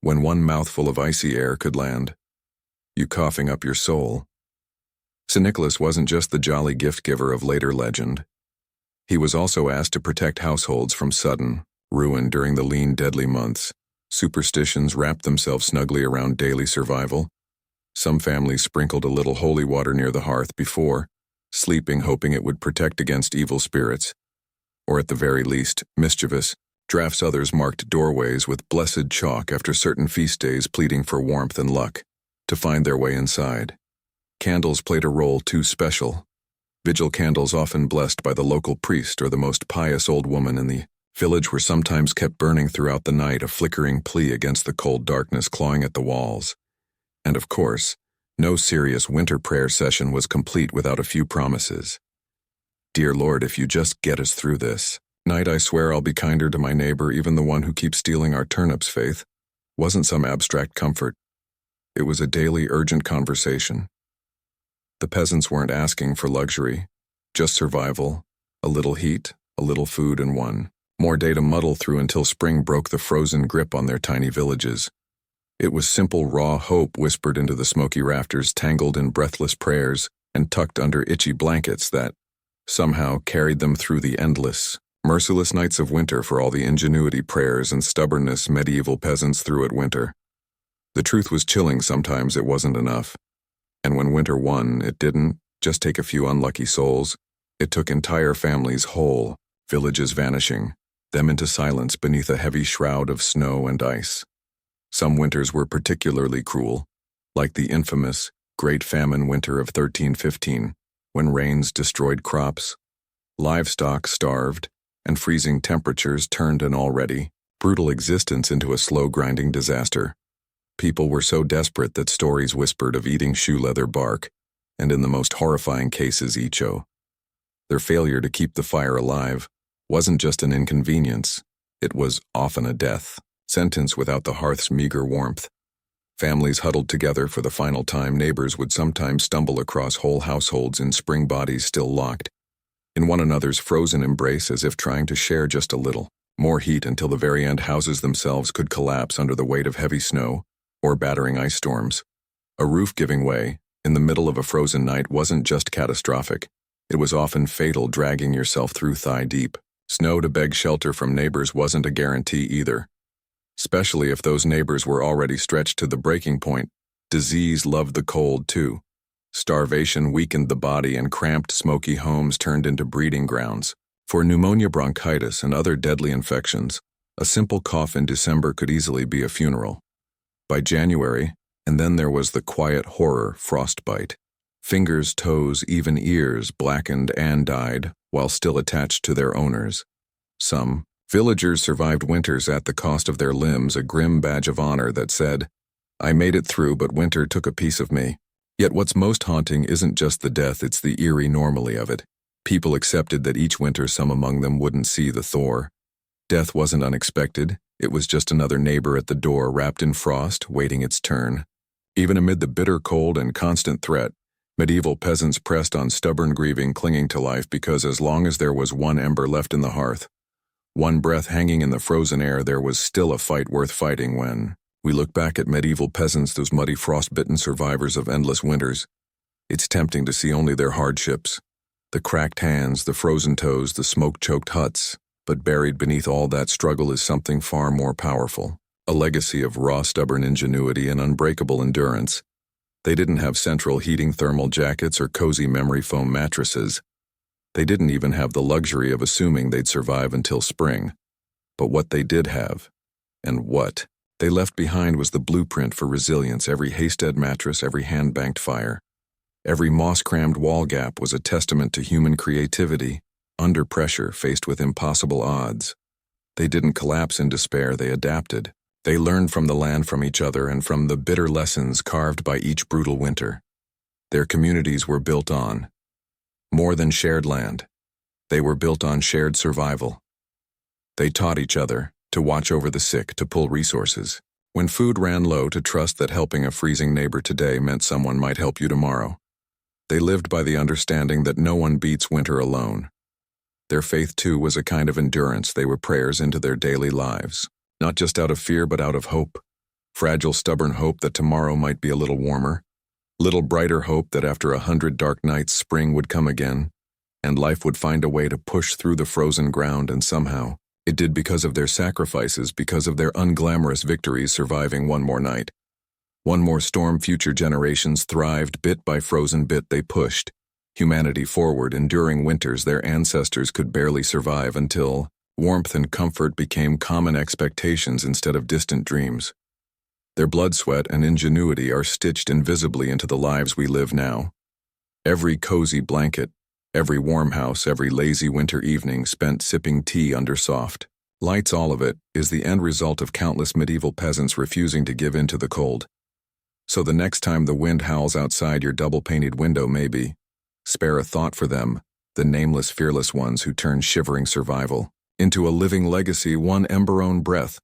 when one mouthful of icy air could land you coughing up your soul. St. Nicholas wasn't just the jolly gift-giver of later legend. He was also asked to protect households from sudden ruin during the lean, deadly months. Superstitions wrapped themselves snugly around daily survival. Some families sprinkled a little holy water near the hearth before sleeping, hoping it would protect against evil spirits, or at the very least, mischievous drafts. Others marked doorways with blessed chalk after certain feast days, pleading for warmth and luck to find their way inside. Candles played a role too special. Vigil candles, often blessed by the local priest or the most pious old woman in the village, were sometimes kept burning throughout the night, a flickering plea against the cold darkness clawing at the walls. And of course, no serious winter prayer session was complete without a few promises. Dear Lord, if you just get us through this night, I swear I'll be kinder to my neighbor, even the one who keeps stealing our turnips. Faith wasn't some abstract comfort. It was a daily, urgent conversation. The peasants weren't asking for luxury, just survival, a little heat, a little food, and one more day to muddle through until spring broke the frozen grip on their tiny villages. It was simple, raw hope whispered into the smoky rafters, tangled in breathless prayers, and tucked under itchy blankets that somehow carried them through the endless, merciless nights of winter. For all the ingenuity, prayers, and stubbornness medieval peasants threw at winter, the truth was chilling. Sometimes it wasn't enough. And when winter won, it didn't just take a few unlucky souls. It took entire families, whole villages vanishing, them into silence beneath a heavy shroud of snow and ice. Some winters were particularly cruel, like the infamous Great Famine winter of 1315, when rains destroyed crops, livestock starved, and freezing temperatures turned an already brutal existence into a slow, grinding disaster. People were so desperate that stories whispered of eating shoe leather bark, and in the most horrifying cases, icho. Their failure to keep the fire alive wasn't just an inconvenience, it was often a death sentence without the hearth's meager warmth. Families huddled together for the final time. Neighbors would sometimes stumble across whole households in spring bodies still locked in one another's frozen embrace, as if trying to share just a little more heat until the very end. Houses themselves could collapse under the weight of heavy snow or battering ice storms. A roof giving way in the middle of a frozen night wasn't just catastrophic, it was often fatal, dragging yourself through thigh-deep snow to beg shelter from neighbors wasn't a guarantee either, especially if those neighbors were already stretched to the breaking point. Disease loved the cold too. Starvation weakened the body, and cramped, smoky homes turned into breeding grounds for pneumonia, bronchitis, and other deadly infections. A simple cough in December could easily be a funeral by January. And then there was the quiet horror, frostbite. Fingers, toes, even ears blackened and died while still attached to their owners. Some villagers survived winters at the cost of their limbs, a grim badge of honor that said, "I made it through, but winter took a piece of me." Yet what's most haunting isn't just the death, it's the eerie normalcy of it. People accepted that each winter some among them wouldn't see the thaw. Death wasn't unexpected, it was just another neighbor at the door, wrapped in frost, waiting its turn. Even amid the bitter cold and constant threat, medieval peasants pressed on, stubborn, grieving, clinging to life, because as long as there was one ember left in the hearth, one breath hanging in the frozen air, there was still a fight worth fighting. When we look back at medieval peasants, those muddy, frost-bitten survivors of endless winters, it's tempting to see only their hardships, the cracked hands, the frozen toes, the smoke-choked huts. But buried beneath all that struggle is something far more powerful, a legacy of raw, stubborn ingenuity and unbreakable endurance. They didn't have central heating, thermal jackets, or cozy memory foam mattresses. They didn't even have the luxury of assuming they'd survive until spring. But what they did have, and what they left behind, was the blueprint for resilience. Every haystead mattress, every hand-banked fire, every moss-crammed wall gap was a testament to human creativity. Under pressure, faced with impossible odds, they didn't collapse in despair, they adapted. They learned from the land, from each other, and from the bitter lessons carved by each brutal winter. Their communities were built on more than shared land. They were built on shared survival. They taught each other to watch over the sick, to pull resources when food ran low, to trust that helping a freezing neighbor today meant someone might help you tomorrow. They lived by the understanding that no one beats winter alone. Their faith, too, was a kind of endurance. They were prayers into their daily lives, not just out of fear but out of hope. Fragile, stubborn hope that tomorrow might be a little warmer. Little brighter hope that after 100 dark nights spring would come again, and life would find a way to push through the frozen ground, and somehow it did, because of their sacrifices, because of their unglamorous victories, surviving one more night. One more storm. Future generations thrived. Bit by frozen bit they pushed humanity forward, enduring winters their ancestors could barely survive, until warmth and comfort became common expectations instead of distant dreams. Their blood, sweat, and ingenuity are stitched invisibly into the lives we live now. Every cozy blanket, every warm house, every lazy winter evening spent sipping tea under soft lights, all of it is the end result of countless medieval peasants refusing to give in to the cold. So the next time the wind howls outside your double-painted window, maybe spare a thought for them, the nameless, fearless ones who turned shivering survival into a living legacy, one ember-own breath,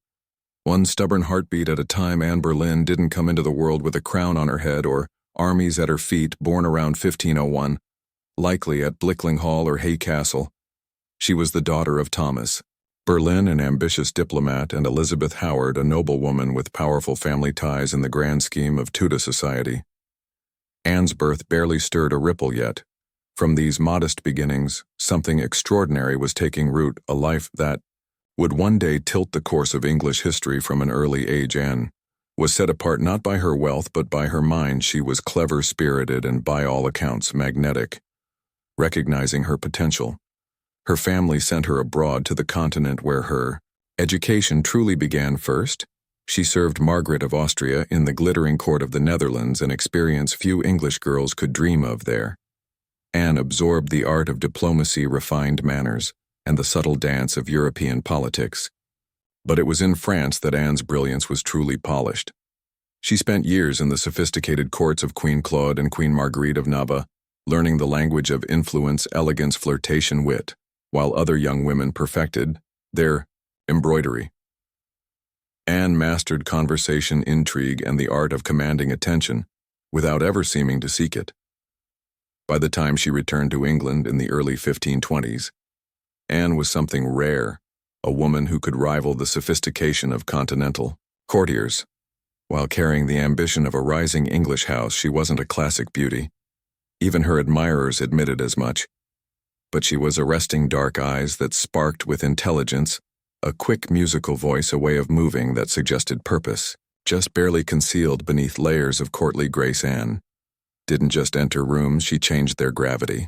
one stubborn heartbeat at a time. Anne Boleyn didn't come into the world with a crown on her head or armies at her feet. Born around 1501, likely at Blickling Hall or Hay Castle, she was the daughter of Thomas Boleyn, an ambitious diplomat, and Elizabeth Howard, a noblewoman with powerful family ties in the grand scheme of Tudor society. Anne's birth barely stirred a ripple yet. From these modest beginnings, something extraordinary was taking root, a life that would one day tilt the course of English history. From an early age, Anne was set apart not by her wealth but by her mind. She was clever, spirited, and by all accounts magnetic. Recognizing her potential, her family sent her abroad to the continent, where her education truly began. First, she served Margaret of Austria in the glittering court of the Netherlands, an experience few English girls could dream of there. Anne absorbed the art of diplomacy, refined manners, and the subtle dance of European politics. But it was in France that Anne's brilliance was truly polished. She spent years in the sophisticated courts of Queen Claude and Queen Marguerite of Navarre, learning the language of influence, elegance, flirtation, wit, while other young women perfected their embroidery. Anne mastered conversation, intrigue, and the art of commanding attention without ever seeming to seek it. By the time she returned to England in the early 1520s, Anne was something rare, a woman who could rival the sophistication of continental courtiers. While carrying the ambition of a rising English house, she wasn't a classic beauty. Even her admirers admitted as much. But she was arresting, dark eyes that sparked with intelligence, a quick musical voice, a way of moving that suggested purpose, just barely concealed beneath layers of courtly grace. Anne didn't just enter rooms, she changed their gravity.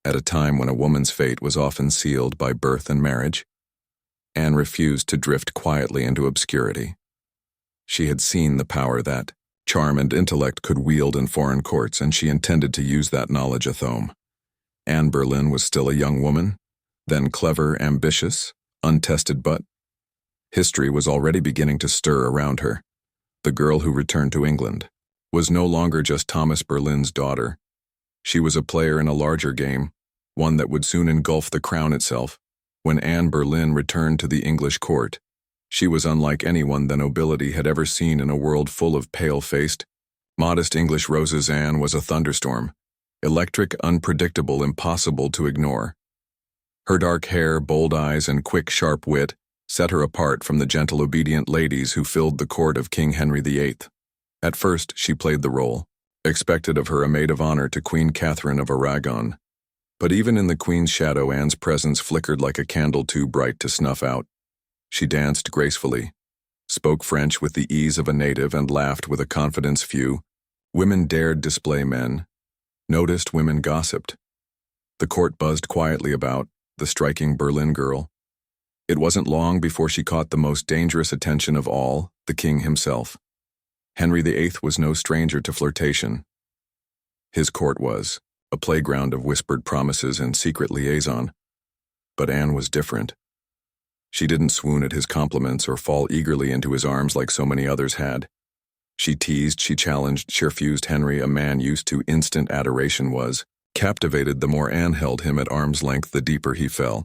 At a time when a woman's fate was often sealed by birth and marriage, Anne refused to drift quietly into obscurity. She had seen the power that charm and intellect could wield in foreign courts, and she intended to use that knowledge athome. Anne Boleyn was still a young woman, then clever, ambitious, untested, but history was already beginning to stir around her. The girl who returned to England was no longer just Thomas Boleyn's daughter. She was a player in a larger game, one that would soon engulf the crown itself. When Anne Boleyn returned to the English court, she was unlike anyone the nobility had ever seen in a world full of pale-faced, modest English roses. Anne was a thunderstorm, electric, unpredictable, impossible to ignore. Her dark hair, bold eyes, and quick, sharp wit set her apart from the gentle, obedient ladies who filled the court of King Henry VIII. At first, she played the role, expected of her a maid of honor to Queen Catherine of Aragon. But even in the Queen's shadow, Anne's presence flickered like a candle too bright to snuff out. She danced gracefully, spoke French with the ease of a native, and laughed with a confidence few women dared display. Men noticed, women gossiped. The court buzzed quietly about the striking Boleyn girl. It wasn't long before she caught the most dangerous attention of all, the king himself. Henry VIII was no stranger to flirtation. His court was a playground of whispered promises and secret liaison. But Anne was different. She didn't swoon at his compliments or fall eagerly into his arms like so many others had. She teased, she challenged, she refused. Henry, a man used to instant adoration, was captivated. The more Anne held him at arm's length, the deeper he fell.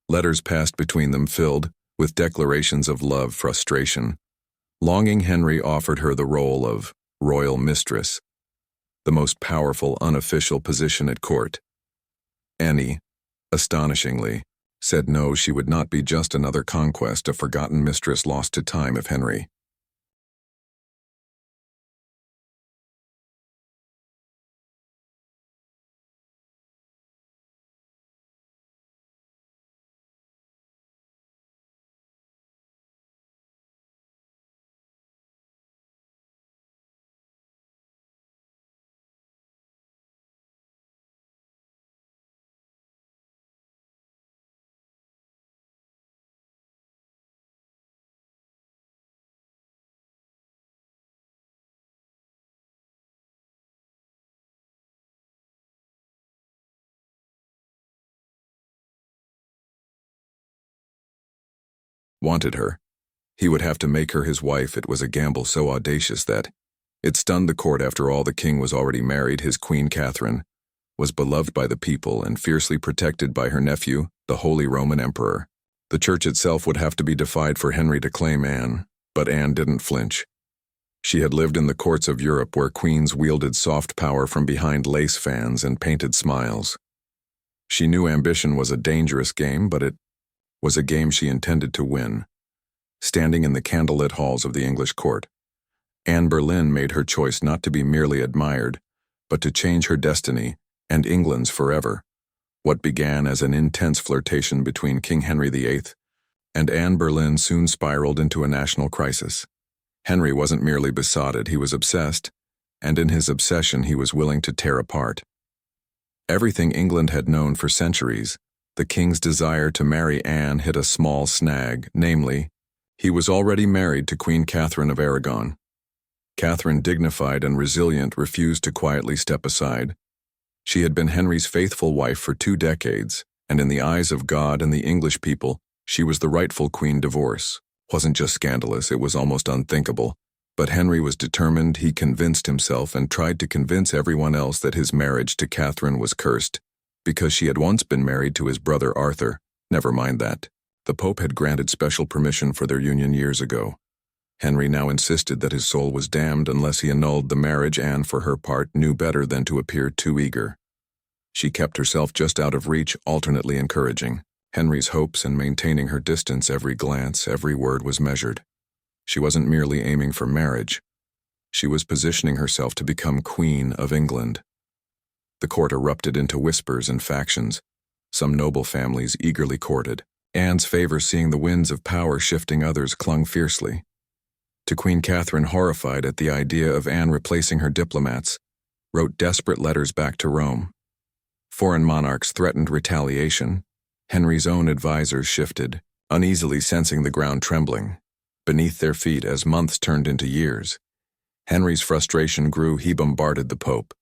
Letters passed between them, filled with declarations of love, frustration. Longing, Henry offered her the role of royal mistress, the most powerful unofficial position at court. Any astonishingly, said no, she would not be just another conquest, a forgotten mistress lost to time if Henry wanted her. He would have to make her his wife. It was a gamble so audacious that it stunned the court. After all, the king was already married. His queen Catherine was beloved by the people and fiercely protected by her nephew, the Holy Roman Emperor. The church itself would have to be defied for Henry to claim Anne, but Anne didn't flinch. She had lived in the courts of Europe where queens wielded soft power from behind lace fans and painted smiles. She knew ambition was a dangerous game, but it was a game she intended to win. Standing in the candlelit halls of the English court, Anne Boleyn made her choice not to be merely admired, but to change her destiny and England's forever. What began as an intense flirtation between King Henry VIII and Anne Boleyn soon spiraled into a national crisis. Henry wasn't merely besotted, he was obsessed, and in his obsession he was willing to tear apart everything England had known for centuries. The king's desire to marry Anne hit a small snag, namely, he was already married to Queen Catherine of Aragon. Catherine, dignified and resilient, refused to quietly step aside. She had been Henry's faithful wife for 2 decades, and in the eyes of God and the English people, she was the rightful queen. Divorce wasn't just scandalous, it was almost unthinkable. But Henry was determined. He convinced himself and tried to convince everyone else that his marriage to Catherine was cursed, because she had once been married to his brother Arthur. Never mind that. The Pope had granted special permission for their union years ago. Henry now insisted that his soul was damned unless he annulled the marriage. Anne, for her part, knew better than to appear too eager. She kept herself just out of reach, alternately encouraging Henry's hopes and maintaining her distance. Every glance, every word was measured. She wasn't merely aiming for marriage. She was positioning herself to become Queen of England. The court erupted into whispers and factions. Some noble families eagerly courted Anne's favor, seeing the winds of power shifting. Others clung fiercely to Queen Catherine, horrified at the idea of Anne replacing her diplomats, wrote desperate letters back to Rome. Foreign monarchs threatened retaliation. Henry's own advisors shifted, uneasily, sensing the ground trembling beneath their feet as months turned into years. Henry's frustration grew. He bombarded the Pope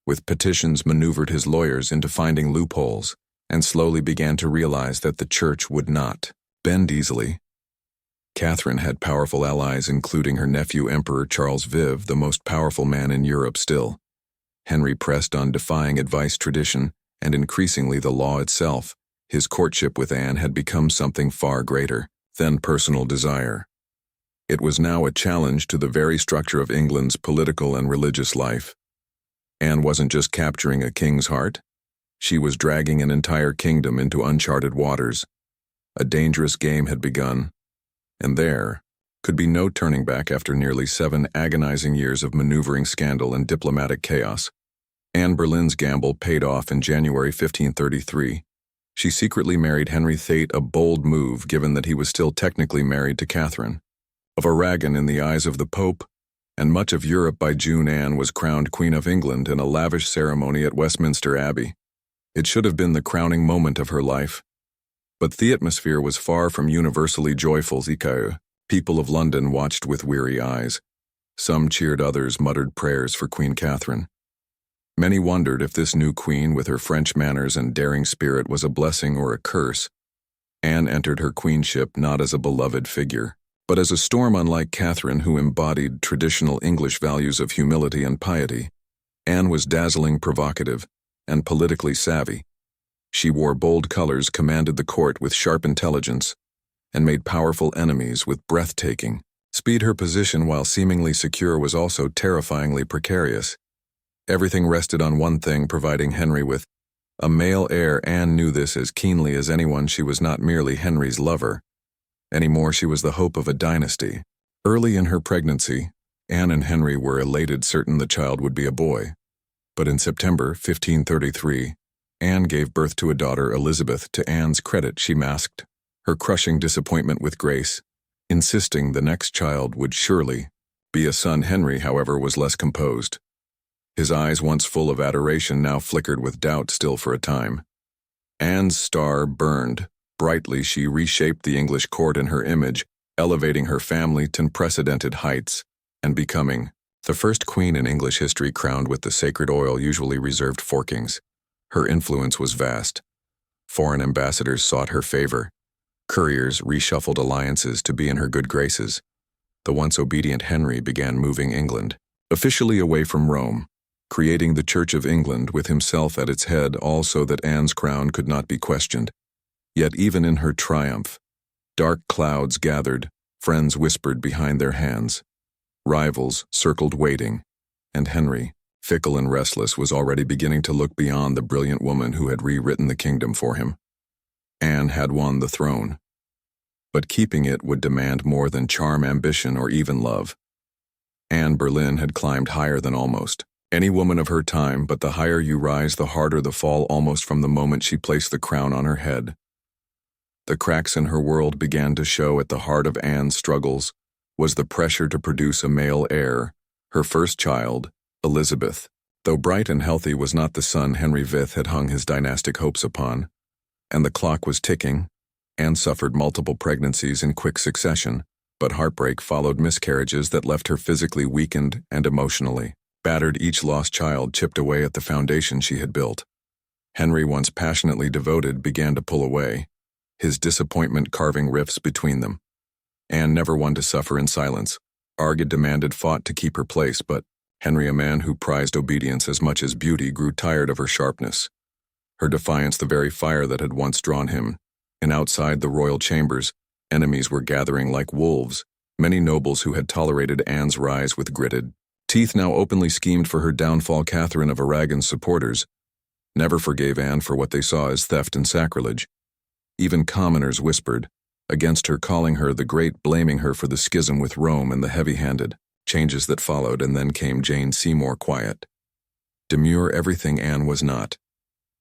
with petitions, maneuvered his lawyers into finding loopholes, and slowly began to realize that the church would not bend easily. Catherine had powerful allies, including her nephew Emperor Charles V, the most powerful man in Europe still. Henry pressed on, defying advice, tradition, and increasingly the law itself. His courtship with Anne had become something far greater than personal desire. It was now a challenge to the very structure of England's political and religious life. Anne wasn't just capturing a king's heart, she was dragging an entire kingdom into uncharted waters. A dangerous game had begun, and there could be no turning back. After nearly 7 agonizing years of maneuvering, scandal, and diplomatic chaos, Anne Boleyn's gamble paid off in January 1533. She secretly married Henry VIII, a bold move given that he was still technically married to Catherine of Aragon in the eyes of the Pope and much of Europe. By June, Anne was crowned Queen of England in a lavish ceremony at Westminster Abbey. It should have been the crowning moment of her life. But the atmosphere was far from universally joyful. People of London watched with weary eyes. Some cheered, others muttered prayers for Queen Catherine. Many wondered if this new queen, with her French manners and daring spirit, was a blessing or a curse. Anne entered her queenship not as a beloved figure, but as a storm. Unlike Catherine, who embodied traditional English values of humility and piety, Anne was dazzling, provocative, and politically savvy. She wore bold colors, commanded the court with sharp intelligence, and made powerful enemies with breathtaking speed. Her position, while seemingly secure, was also terrifyingly precarious. Everything rested on one thing: providing Henry with A male heir, Anne knew this as keenly as anyone. She was not merely Henry's lover. Anymore, she was the hope of a dynasty. Early in her pregnancy, Anne and Henry were elated, certain the child would be a boy. But in September 1533, Anne gave birth to a daughter, Elizabeth. To Anne's credit, she masked her crushing disappointment with grace, insisting the next child would surely be a son. Henry, however, was less composed. His eyes, once full of adoration, now flickered with doubt. Still, for a time, Anne's star burned brightly. She reshaped the English court in her image, elevating her family to unprecedented heights and becoming the first queen in English history crowned with the sacred oil usually reserved for kings. Her influence was vast. Foreign ambassadors sought her favor. Couriers reshuffled alliances to be in her good graces. The once obedient Henry began moving England officially away from Rome, creating the Church of England with himself at its head, all so that Anne's crown could not be questioned. Yet even in her triumph, dark clouds gathered, friends whispered behind their hands. Rivals circled waiting, and Henry, fickle and restless, was already beginning to look beyond the brilliant woman who had rewritten the kingdom for him. Anne had won the throne, but keeping it would demand more than charm, ambition, or even love. Anne Boleyn had climbed higher than almost any woman of her time, but the higher you rise, the harder the fall. Almost from the moment she placed the crown on her head, the cracks in her world began to show. At the heart of Anne's struggles was the pressure to produce a male heir. Her first child, Elizabeth, though bright and healthy, was not the son Henry V had hung his dynastic hopes upon, and the clock was ticking. Anne suffered multiple pregnancies in quick succession, but heartbreak followed, miscarriages that left her physically weakened and emotionally battered. Each lost child chipped away at the foundation she had built. Henry, once passionately devoted, began to pull away, his disappointment carving rifts between them. Anne, never one to suffer in silence, argued, demanded, fought to keep her place, but Henry, a man who prized obedience as much as beauty, grew tired of her sharpness, her defiance, the very fire that had once drawn him. And outside the royal chambers, enemies were gathering like wolves. Many nobles who had tolerated Anne's rise with gritted teeth now openly schemed for her downfall. Catherine of Aragon's supporters never forgave Anne for what they saw as theft and sacrilege. Even commoners whispered against her, calling her the Great, blaming her for the schism with Rome and the heavy-handed changes that followed. And then came Jane Seymour, quiet, demure, everything Anne was not.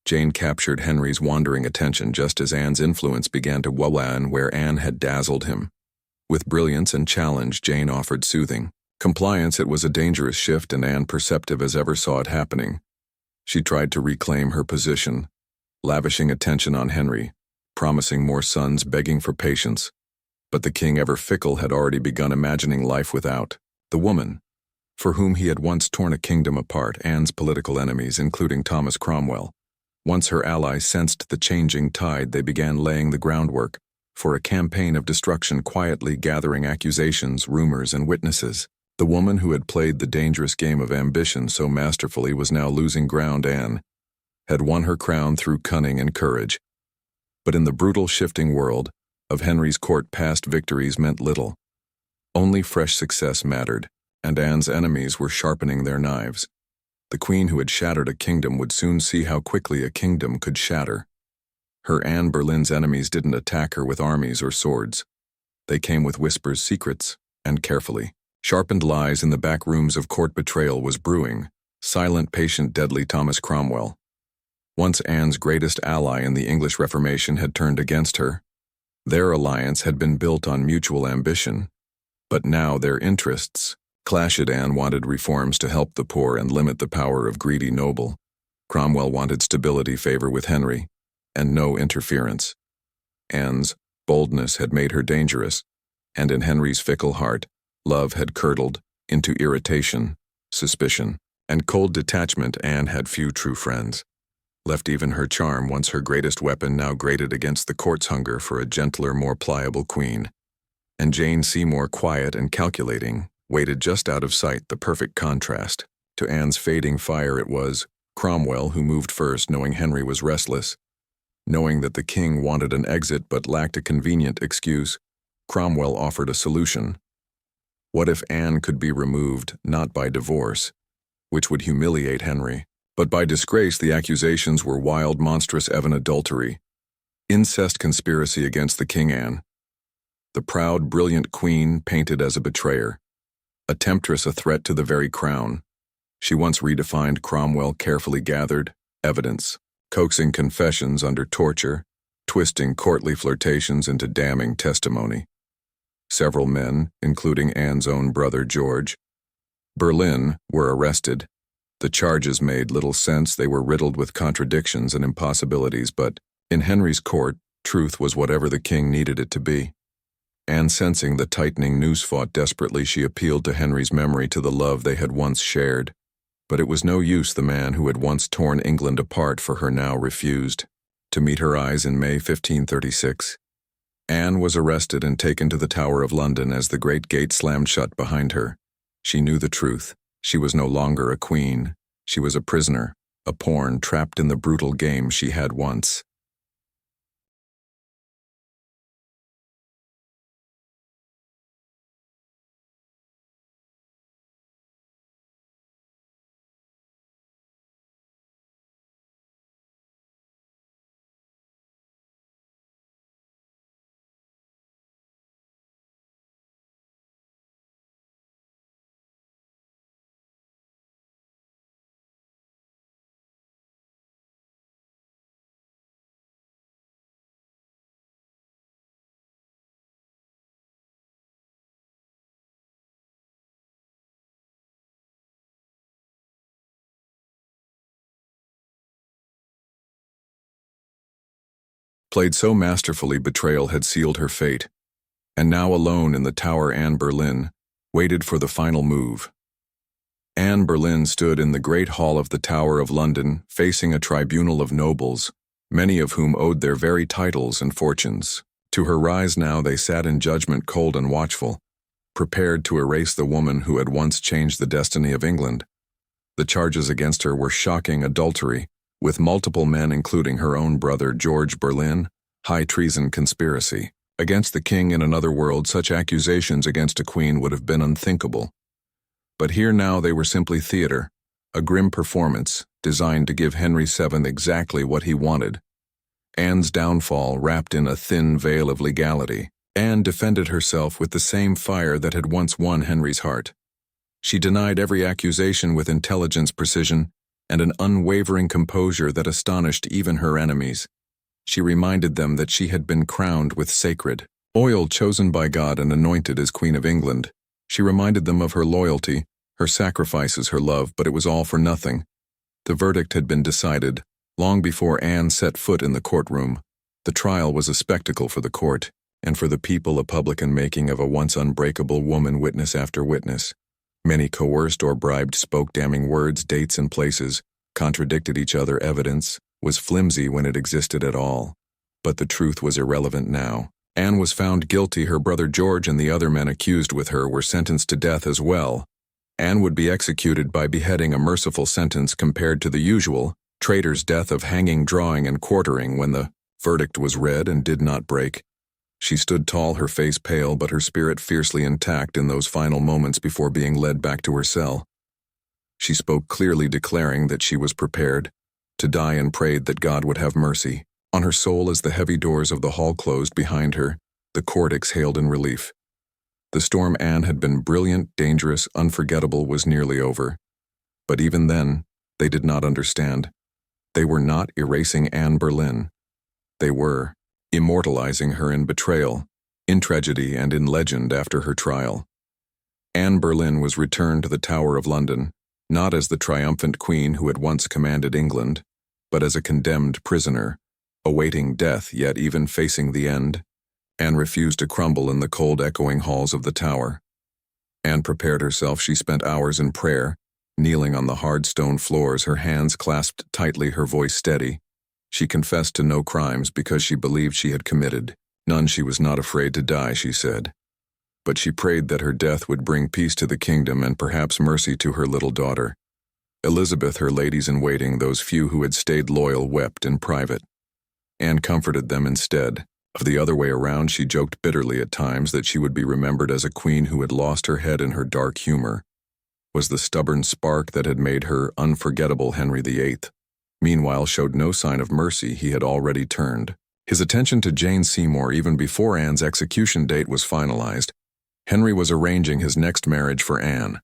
Jane captured Henry's wandering attention just as Anne's influence began to wane where Anne had dazzled him. With brilliance and challenge, Jane offered soothing compliance. It was a dangerous shift, and Anne, perceptive as ever, saw it happening. She tried to reclaim her position, lavishing attention on Henry, promising more sons, begging for patience. But the king, ever fickle, had already begun imagining life without the woman for whom he had once torn a kingdom apart. Anne's political enemies, including Thomas Cromwell, once her allies, sensed the changing tide. They began laying the groundwork for a campaign of destruction, quietly gathering accusations, rumors, and witnesses. The woman who had played the dangerous game of ambition so masterfully was now losing ground. Anne had won her crown through cunning and courage. But in the brutal, shifting world of Henry's court, past victories meant little. Only fresh success mattered, and Anne's enemies were sharpening their knives. The queen who had shattered a kingdom would soon see how quickly a kingdom could shatter. Her, Anne Boleyn's, enemies didn't attack her with armies or swords. They came with whispers, secrets, and carefully sharpened lies. In the back rooms of court, betrayal was brewing. Silent, patient, deadly. Thomas Cromwell, once Anne's greatest ally in the English Reformation, had turned against her. Their alliance had been built on mutual ambition, but now their interests clashed. Anne wanted reforms to help the poor and limit the power of greedy noble. Cromwell wanted stability, favor with Henry, and no interference. Anne's boldness had made her dangerous, and in Henry's fickle heart, love had curdled into irritation, suspicion, and cold detachment. Anne had few true friends left. Even her charm, once her greatest weapon, now grated against the court's hunger for a gentler, more pliable queen. And Jane Seymour, quiet and calculating, waited just out of sight, the perfect contrast to Anne's fading fire. It was Cromwell who moved first, knowing Henry was restless. Knowing that the king wanted an exit but lacked a convenient excuse, Cromwell offered a solution. What if Anne could be removed, not by divorce, which would humiliate Henry, But by disgrace the accusations were wild, monstrous, evan adultery, incest conspiracy against the King Anne, the proud, brilliant queen painted as a betrayer, a temptress, a threat to the very crown. She once redefined Cromwell carefully gathered evidence, coaxing confessions under torture, twisting courtly flirtations into damning testimony. Several men, including Anne's own brother George, Boleyn, were arrested. The charges made little sense, they were riddled with contradictions and impossibilities, but in Henry's court, truth was whatever the king needed it to be. Anne, sensing the tightening noose, fought desperately. She appealed to Henry's memory, to the love they had once shared. But it was no use. The man who had once torn England apart for her now refused to meet her eyes. In May 1536, Anne was arrested and taken to the Tower of London. As the great gate slammed shut behind her, she knew the truth. She was no longer a queen. She was a prisoner, a pawn trapped in the brutal game she had once. Played so masterfully, betrayal had sealed her fate. And now, alone in the tower, Anne Boleyn waited for the final move. Anne Boleyn stood in the great hall of the Tower of London, facing a tribunal of nobles, many of whom owed their very titles and fortunes. To her rise now they sat in judgment, cold and watchful, prepared to erase the woman who had once changed the destiny of England. The charges against her were shocking: adultery with multiple men, including her own brother George Boleyn, high treason, conspiracy against the king. In another world, such accusations against a queen would have been unthinkable. But here now they were simply theater, a grim performance designed to give Henry VII exactly what he wanted: Anne's downfall wrapped in a thin veil of legality. Anne defended herself with the same fire that had once won Henry's heart. She denied every accusation with intelligence, precision, and an unwavering composure that astonished even her enemies. She reminded them that she had been crowned with sacred oil, chosen by God and anointed as Queen of England. She reminded them of her loyalty, her sacrifices, her love, but it was all for nothing. The verdict had been decided long before Anne set foot in the courtroom. The trial was a spectacle for the court, and for the people a public unmaking of a once unbreakable woman, witness after witness. Many coerced or bribed, spoke damning words, dates and places, contradicted each other. Evidence was flimsy when it existed at all. But the truth was irrelevant now. Anne was found guilty. Her brother George and the other men accused with her were sentenced to death as well. Anne would be executed by beheading, a merciful sentence compared to the usual traitor's death of hanging, drawing, and quartering. When the verdict was read and did not break, she stood tall, her face pale, but her spirit fiercely intact. In those final moments before being led back to her cell, she spoke clearly, declaring that she was prepared to die, and prayed that God would have mercy on her soul. As the heavy doors of the hall closed behind her, the court exhaled in relief. The storm Anne had been brilliant, dangerous, unforgettable was nearly over. But even then, they did not understand. They were not erasing Anne Boleyn. They were immortalizing her in betrayal, in tragedy, and in legend. After her trial, Anne Boleyn was returned to the Tower of London, not as the triumphant queen who had once commanded England, but as a condemned prisoner, awaiting death, yet even facing the end. Anne refused to crumble in the cold, echoing halls of the tower. Anne prepared herself. She spent hours in prayer, kneeling on the hard stone floors, her hands clasped tightly, her voice steady. She confessed to no crimes because she believed she had committed none. She was not afraid to die, she said. But she prayed that her death would bring peace to the kingdom and perhaps mercy to her little daughter. Elizabeth, her ladies-in-waiting, those few who had stayed loyal, wept in private. Anne comforted them instead. Of the other way around, she joked bitterly at times that she would be remembered as a queen who had lost her head in her dark humor. was the stubborn spark that had made her unforgettable Henry VIII. Meanwhile, showed no sign of mercy. He had already turned his attention to Jane Seymour even before Anne's execution date was finalized. Henry was arranging his next marriage for Anne.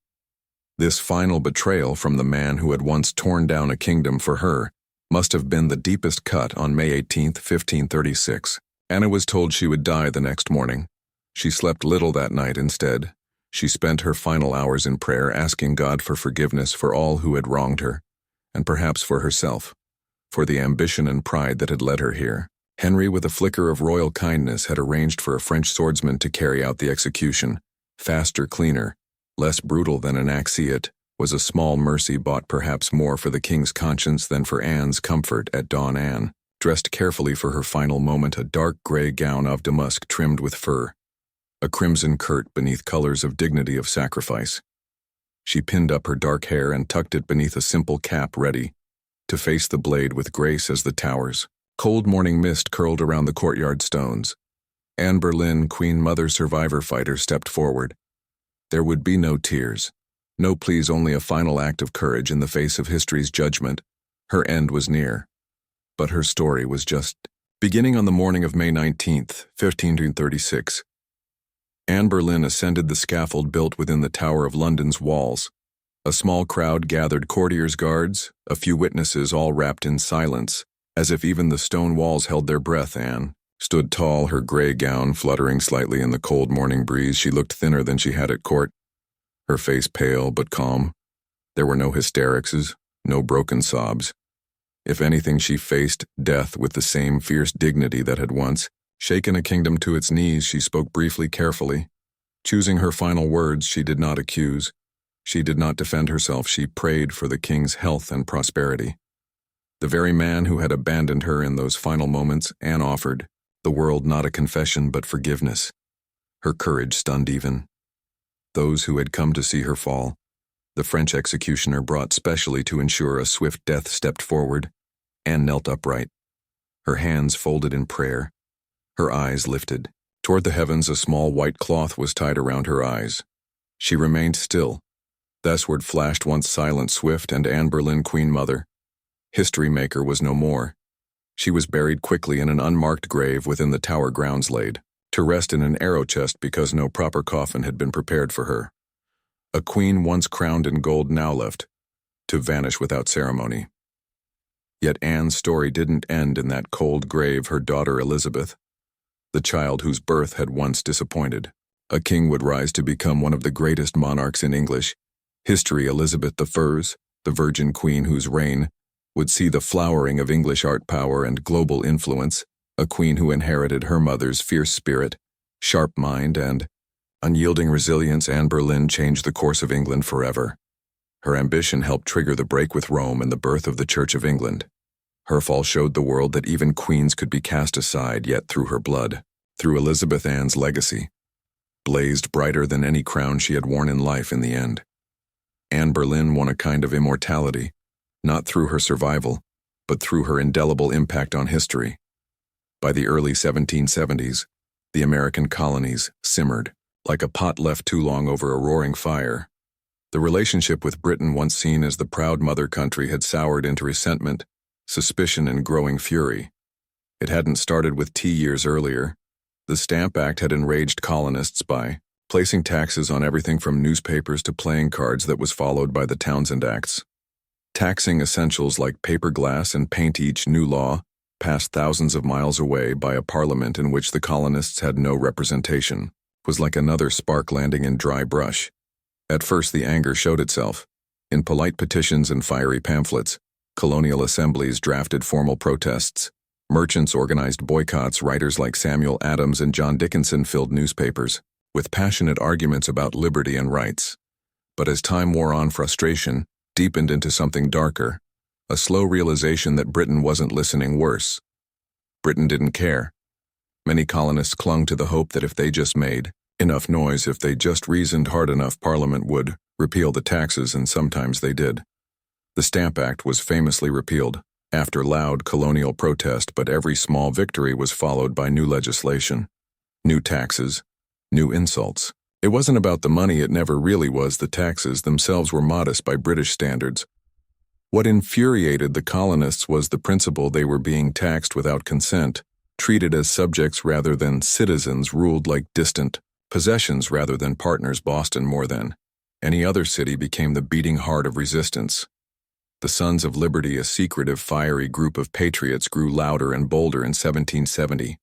This final betrayal from the man who had once torn down a kingdom for her must have been the deepest cut on May 18, 1536. Anna was told she would die the next morning. She slept little that night instead. She spent her final hours in prayer, asking God for forgiveness for all who had wronged her, and perhaps for herself, for the ambition and pride that had led her here. Henry, with a flicker of royal kindness, had arranged for a French swordsman to carry out the execution. Faster, cleaner, less brutal than an axe. It was a small mercy, bought perhaps more for the king's conscience than for Anne's comfort at dawn. Anne, dressed carefully for her final moment, a dark gray gown of damask trimmed with fur, a crimson kirt beneath colors of dignity of sacrifice. She pinned up her dark hair and tucked it beneath a simple cap, ready to face the blade with grace as the towers. Cold morning mist curled around the courtyard stones. Anne Boleyn, Queen Mother survivor fighter, stepped forward. There would be no tears, no pleas, only a final act of courage in the face of history's judgment. Her end was near, but her story was just beginning. On the morning of May 19, 1536, Anne Boleyn ascended the scaffold built within the Tower of London's walls. A small crowd gathered, courtiers, guards, a few witnesses, all wrapped in silence, as if even the stone walls held their breath. Anne stood tall, her gray gown fluttering slightly in the cold morning breeze. She looked thinner than she had at court, her face pale but calm. There were no hysterics, no broken sobs. If anything, she faced death with the same fierce dignity that had once shaken a kingdom to its knees. She spoke briefly, carefully. Choosing her final words, she did not accuse. She did not defend herself. She prayed for the king's health and prosperity. The very man who had abandoned her in those final moments, Anne offered the world not a confession but forgiveness. Her courage stunned even those who had come to see her fall. The French executioner, brought specially to ensure a swift death, stepped forward. Anne knelt upright, her hands folded in prayer, her eyes lifted toward the heavens. A small white cloth was tied around her eyes. She remained still. Thusward flashed once silent, swift, and Anne Boleyn, Queen Mother, history maker, was no more. She was buried quickly in an unmarked grave within the Tower grounds, laid to rest in an arrow chest because no proper coffin had been prepared for her. A queen once crowned in gold, now left to vanish without ceremony. Yet Anne's story didn't end in that cold grave. Her daughter Elizabeth, the child whose birth had once disappointed a king, would rise to become one of the greatest monarchs in English history. Elizabeth I, the Virgin Queen whose reign would see the flowering of English art, power, and global influence, a queen who inherited her mother's fierce spirit, sharp mind, and unyielding resilience. Anne Boleyn changed the course of England forever. Her ambition helped trigger the break with Rome and the birth of the Church of England. Her fall showed the world that even queens could be cast aside, yet through her blood, through Elizabeth, Anne's legacy blazed brighter than any crown she had worn in life. In the end, Anne Boleyn won a kind of immortality, not through her survival, but through her indelible impact on history. By the early 1770s, the American colonies simmered like a pot left too long over a roaring fire. The relationship with Britain, once seen as the proud mother country, had soured into resentment, suspicion, and growing fury. It hadn't started with tea years earlier. The Stamp Act had enraged colonists by placing taxes on everything from newspapers to playing cards, that was followed by the Townshend Acts, taxing essentials like paper, glass, and paint. Each new law, passed thousands of miles away by a parliament in which the colonists had no representation, was like another spark landing in dry brush. At first, the anger showed itself in polite petitions and fiery pamphlets. Colonial assemblies drafted formal protests. Merchants organized boycotts. Writers like Samuel Adams and John Dickinson filled newspapers with passionate arguments about liberty and rights. But as time wore on, frustration deepened into something darker, a slow realization that Britain wasn't listening. Worse, Britain didn't care. Many colonists clung to the hope that if they just made enough noise, if they just reasoned hard enough, Parliament would repeal the taxes, and sometimes they did. The Stamp Act was famously repealed after loud colonial protest, but every small victory was followed by new legislation, new taxes, new insults. It wasn't about the money, it never really was. The taxes themselves were modest by British standards. What infuriated the colonists was the principle they were being taxed without consent, treated as subjects rather than citizens, ruled like distant possessions rather than partners. Boston, more than any other city, became the beating heart of resistance. The Sons of Liberty, a secretive, fiery group of patriots, grew louder and bolder in 1770.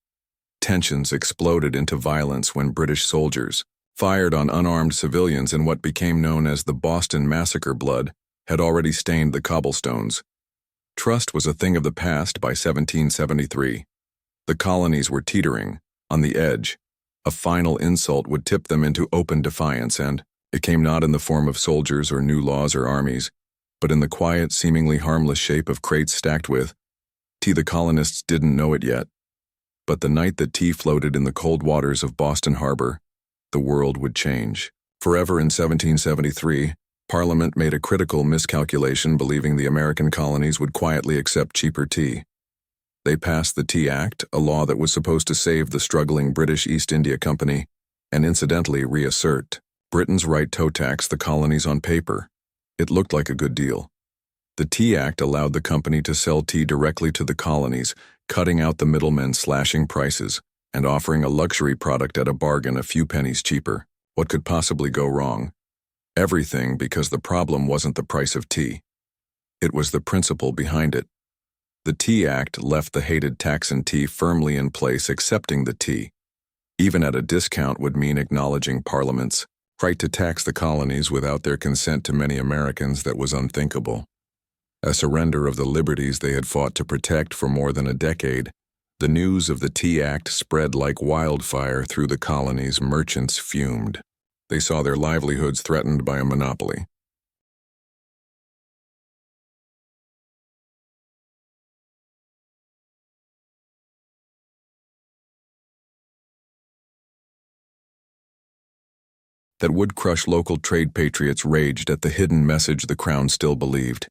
Tensions exploded into violence when British soldiers fired on unarmed civilians, and what became known as the Boston Massacre. Blood had already stained the cobblestones. Trust was a thing of the past by 1773. The colonies were teetering, on the edge. A final insult would tip them into open defiance, and it came not in the form of soldiers or new laws or armies, but in the quiet, seemingly harmless shape of crates stacked with tea. The colonists didn't know it yet, but the night that tea floated in the cold waters of Boston Harbor, the world would change forever. In 1773, Parliament made a critical miscalculation, believing the American colonies would quietly accept cheaper tea. They passed the Tea Act, a law that was supposed to save the struggling British East India Company and incidentally reassert Britain's right to tax the colonies. On paper, it looked like a good deal. The Tea Act allowed the company to sell tea directly to the colonies, cutting out the middlemen, slashing prices, and offering a luxury product at a bargain, a few pennies cheaper. What could possibly go wrong? Everything, because the problem wasn't the price of tea. It was the principle behind it. The Tea Act left the hated tax on tea firmly in place. Accepting the tea, even at a discount, would mean acknowledging Parliament's right to tax the colonies without their consent. To many Americans, that was unthinkable. A surrender of the liberties they had fought to protect for more than a decade. The news of the Tea Act spread like wildfire through the colonies. Merchants fumed. They saw their livelihoods threatened by a monopoly. That would crush local trade. Patriots raged at the hidden message the Crown still believed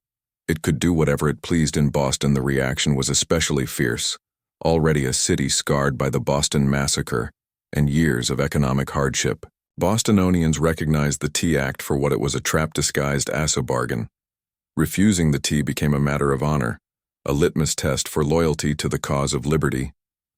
it could do whatever it pleased in Boston. The reaction was especially fierce. Already a city scarred by the Boston Massacre and years of economic hardship, Bostonians recognized the Tea Act for what it was: a trap disguised as a bargain. Refusing the tea became a matter of honor, a litmus test for loyalty to the cause of liberty.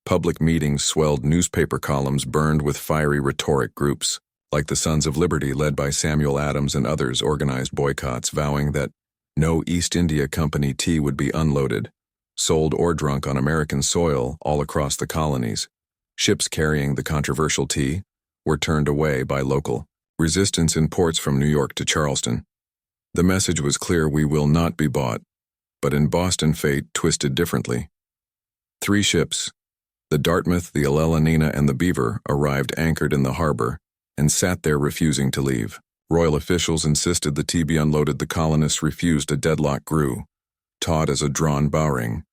Public meetings swelled, newspaper columns burned with fiery rhetoric. Groups like the Sons of Liberty, led by Samuel Adams and others, organized boycotts, vowing that no East India Company tea would be unloaded, sold or drunk on American soil. All across the colonies, ships carrying the controversial tea were turned away by local resistance in ports from New York to Charleston. The message was clear: we will not be bought. But in Boston, fate twisted differently. 3 ships, the Dartmouth, the Alelanina, and the Beaver, arrived anchored in the harbor and sat there refusing to leave. Royal officials insisted the tea be unloaded. The colonists refused. A deadlock grew, taut as a drawn bowring.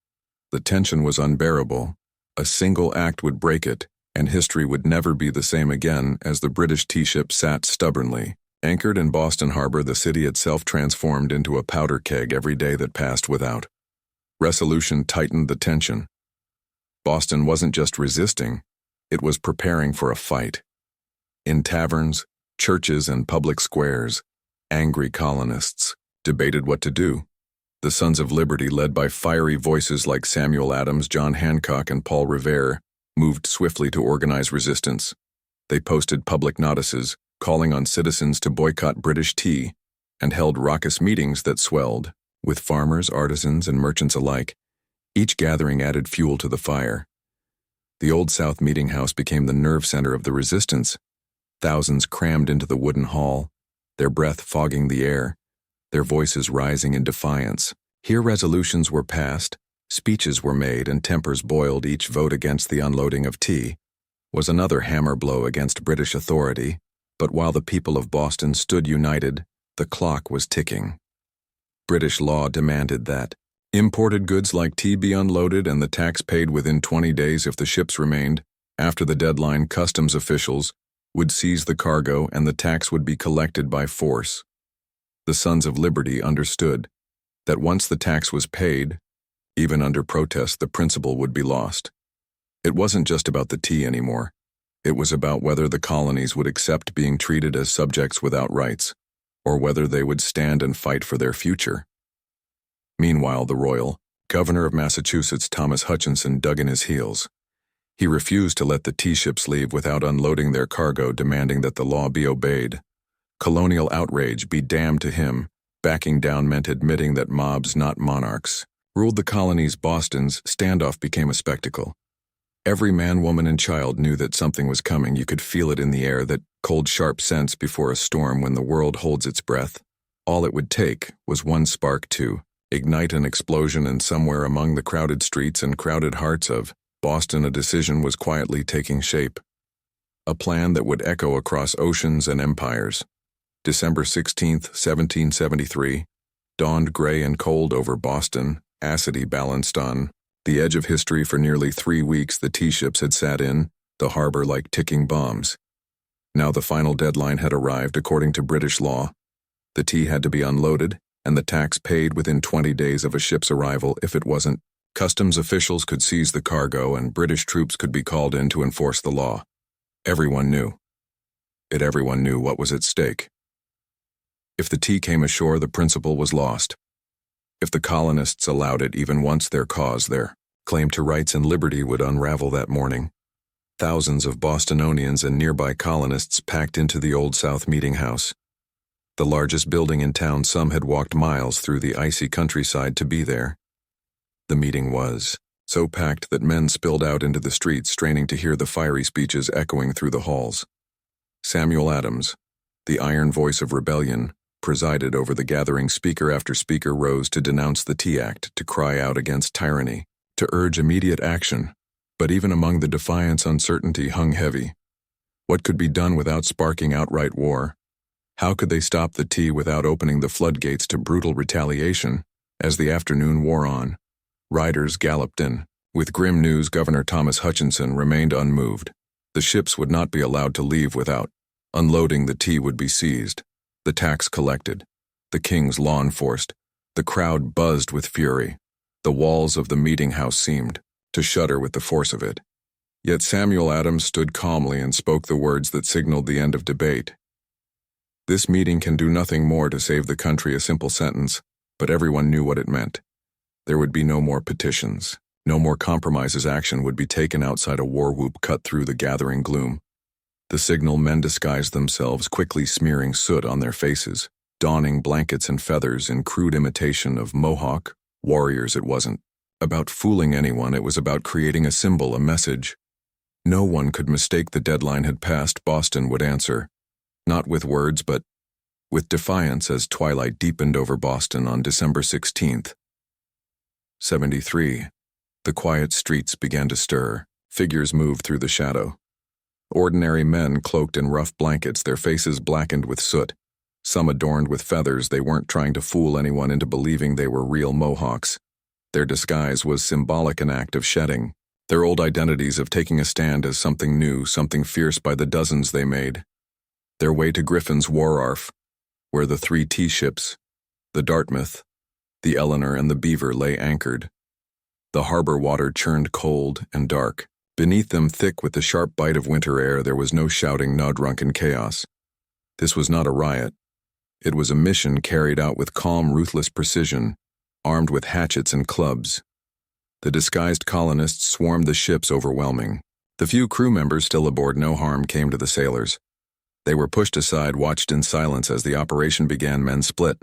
The tension was unbearable. A single act would break it, and history would never be the same again. As the British tea ship sat stubbornly anchored in Boston Harbor, the city itself transformed into a powder keg. Every day that passed without resolution tightened the tension. Boston wasn't just resisting, it was preparing for a fight. In taverns, churches, and public squares, angry colonists debated what to do. The Sons of Liberty, led by fiery voices like Samuel Adams, John Hancock, and Paul Revere, moved swiftly to organize resistance. They posted public notices calling on citizens to boycott British tea, and held raucous meetings that swelled with farmers, artisans, and merchants alike. Each gathering added fuel to the fire. The Old South Meeting House became the nerve center of the resistance. Thousands crammed into the wooden hall, their breath fogging the air, their voices rising in defiance. Here resolutions were passed, speeches were made, and tempers boiled. Each vote against the unloading of tea was another hammer blow against British authority. But while the people of Boston stood united, the clock was ticking. British law demanded that imported goods like tea be unloaded and the tax paid within 20 days if the ships remained. After the deadline, customs officials would seize the cargo and the tax would be collected by force. The Sons of Liberty understood that once the tax was paid, even under protest, the principle would be lost. It wasn't just about the tea anymore. It was about whether the colonies would accept being treated as subjects without rights, or whether they would stand and fight for their future. Meanwhile, the royal governor of Massachusetts, Thomas Hutchinson, dug in his heels. He refused to let the tea ships leave without unloading their cargo, demanding that the law be obeyed. Colonial outrage be damned to him. Backing down meant admitting that mobs, not monarchs, ruled the colonies. Boston's standoff became a spectacle. Every man, woman, and child knew that something was coming. You could feel it in the air, that cold, sharp sense before a storm when the world holds its breath. All it would take was one spark to ignite an explosion, and somewhere among the crowded streets and crowded hearts of Boston, a decision was quietly taking shape. A plan that would echo across oceans and empires. December 16th, 1773, dawned gray and cold over Boston, acidity balanced on the edge of history. For nearly 3 weeks, the tea ships had sat in the harbor like ticking bombs. Now the final deadline had arrived. According to British law, the tea had to be unloaded, and the tax paid within 20 days of a ship's arrival. If it wasn't, customs officials could seize the cargo and British troops could be called in to enforce the law. Everyone knew. Everyone knew what was at stake. If the tea came ashore, the principle was lost. If the colonists allowed it even once, their cause, their claim to rights and liberty would unravel that morning. Thousands of Bostonians and nearby colonists packed into the Old South Meeting House, the largest building in town. Some had walked miles through the icy countryside to be there. The meeting was so packed that men spilled out into the streets, straining to hear the fiery speeches echoing through the halls. Samuel Adams, the iron voice of rebellion, presided over the gathering. Speaker after speaker rose to denounce the Tea Act, to cry out against tyranny, to urge immediate action. But even among the defiance, uncertainty hung heavy. What could be done without sparking outright war? How could they stop the tea without opening the floodgates to brutal retaliation? As the afternoon wore on, riders galloped in. With grim news, Governor Thomas Hutchinson remained unmoved. The ships would not be allowed to leave without unloading. The tea would be seized, the tax collected, the king's law enforced. The crowd buzzed with fury. The walls of the meeting house seemed to shudder with the force of it. Yet Samuel Adams stood calmly and spoke the words that signaled the end of debate. This meeting can do nothing more to save the country. A simple sentence, but everyone knew what it meant. There would be no more petitions, no more compromises. Action would be taken outside. A war whoop cut through the gathering gloom. The signal men disguised themselves, quickly smearing soot on their faces, donning blankets and feathers in crude imitation of Mohawk warriors. It wasn't about fooling anyone. It was about creating a symbol, a message. No one could mistake. The deadline had passed. Boston would answer, not with words, but with defiance. As twilight deepened over Boston on December 16th, 73, the quiet streets began to stir. Figures moved through the shadow. Ordinary men cloaked in rough blankets, their faces blackened with soot, some adorned with feathers. They weren't trying to fool anyone into believing they were real Mohawks. Their disguise was symbolic, an act of shedding their old identities, of taking a stand as something new, something fierce. By the dozens they made their way to Griffin's Wharf, where the 3 tea ships, the Dartmouth, the Eleanor, and the Beaver, lay anchored. The harbor water churned cold and dark. Beneath them, thick with the sharp bite of winter air, there was no shouting, no drunken chaos. This was not a riot. It was a mission carried out with calm, ruthless precision, armed with hatchets and clubs. The disguised colonists swarmed the ships, overwhelming. The few crew members still aboard, no harm came to the sailors. They were pushed aside, watched in silence as the operation began. Men split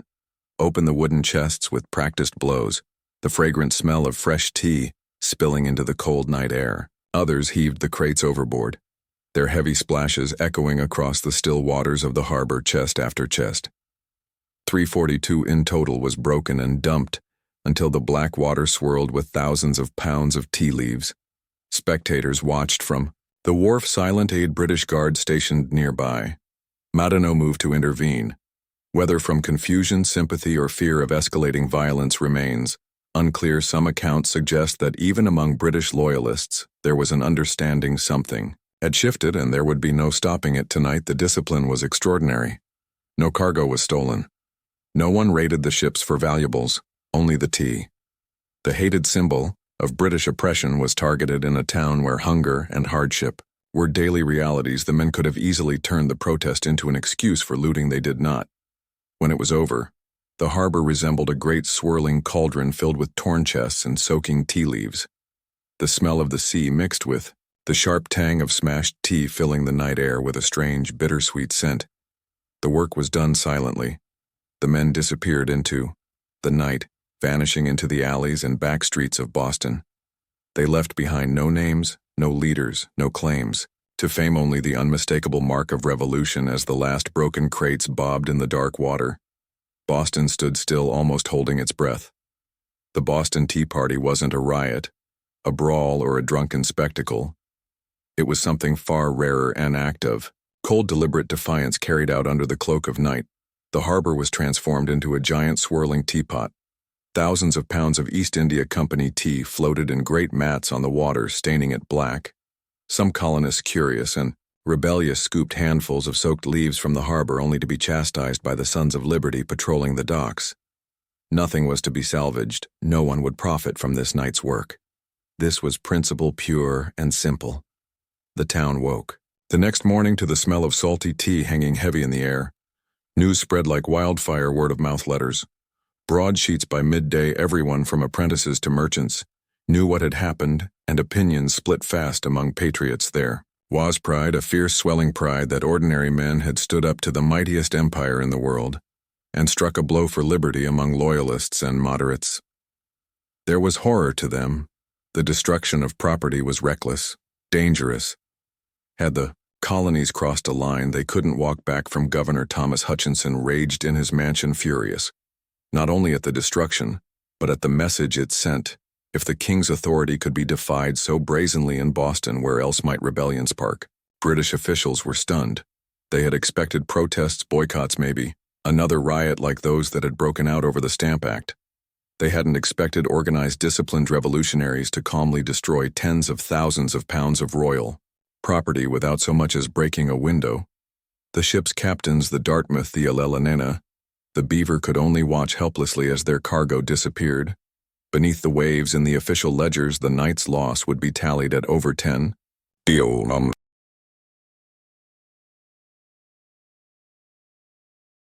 open the wooden chests with practiced blows, the fragrant smell of fresh tea spilling into the cold night air. Others heaved the crates overboard, their heavy splashes echoing across the still waters of the harbor. Chest after chest, 342 in total, was broken and dumped until the black water swirled with thousands of pounds of tea leaves. Spectators watched from the wharf, silent. Aid British guards stationed nearby. Madeno moved to intervene. Whether from confusion, sympathy, or fear of escalating violence remains unclear. Some accounts suggest that even among British loyalists, there was an understanding something had shifted and there would be no stopping it. Tonight, the discipline was extraordinary. No cargo was stolen. No one raided the ships for valuables, only the tea. The hated symbol of British oppression was targeted in a town where hunger and hardship were daily realities, the men could have easily turned the protest into an excuse for looting. They did not. When it was over, the harbor resembled a great swirling cauldron filled with torn chests and soaking tea leaves. The smell of the sea mixed with the sharp tang of smashed tea filling the night air with a strange, bittersweet scent. The work was done silently. The men disappeared into the night, vanishing into the alleys and back streets of Boston. They left behind no names, no leaders, no claims, to fame only the unmistakable mark of revolution as the last broken crates bobbed in the dark water. Boston stood still, almost holding its breath. The Boston Tea Party wasn't a riot, a brawl, or a drunken spectacle. It was something far rarer, an act of cold, deliberate defiance carried out under the cloak of night. The harbor was transformed into a giant swirling teapot. Thousands of pounds of East India Company tea floated in great mats on the water, staining it black. Some colonists, curious and rebellious, scooped handfuls of soaked leaves from the harbor only to be chastised by the Sons of Liberty patrolling the docks. Nothing was to be salvaged. No one would profit from this night's work. This was principle pure and simple. The town woke. The next morning, to the smell of salty tea hanging heavy in the air, news spread like wildfire, word-of-mouth letters. Broadsheets by midday, everyone from apprentices to merchants knew what had happened, and opinions split fast among patriots there. Was pride, a fierce swelling pride that ordinary men had stood up to the mightiest empire in the world, and struck a blow for liberty among loyalists and moderates. There was horror to them. The destruction of property was reckless, dangerous. Had the colonies crossed a line they couldn't walk back from, Governor Thomas Hutchinson raged in his mansion, furious, not only at the destruction, but at the message it sent. If the king's authority could be defied so brazenly in Boston, where else might rebellions spark? British officials were stunned. They had expected protests, boycotts maybe, another riot like those that had broken out over the Stamp Act. They hadn't expected organized, disciplined revolutionaries to calmly destroy tens of thousands of pounds of royal property without so much as breaking a window. The ship's captains, the Dartmouth, the Elena, the Beaver, could only watch helplessly as their cargo disappeared. Beneath the waves in the official ledgers, the night's loss would be tallied at over 10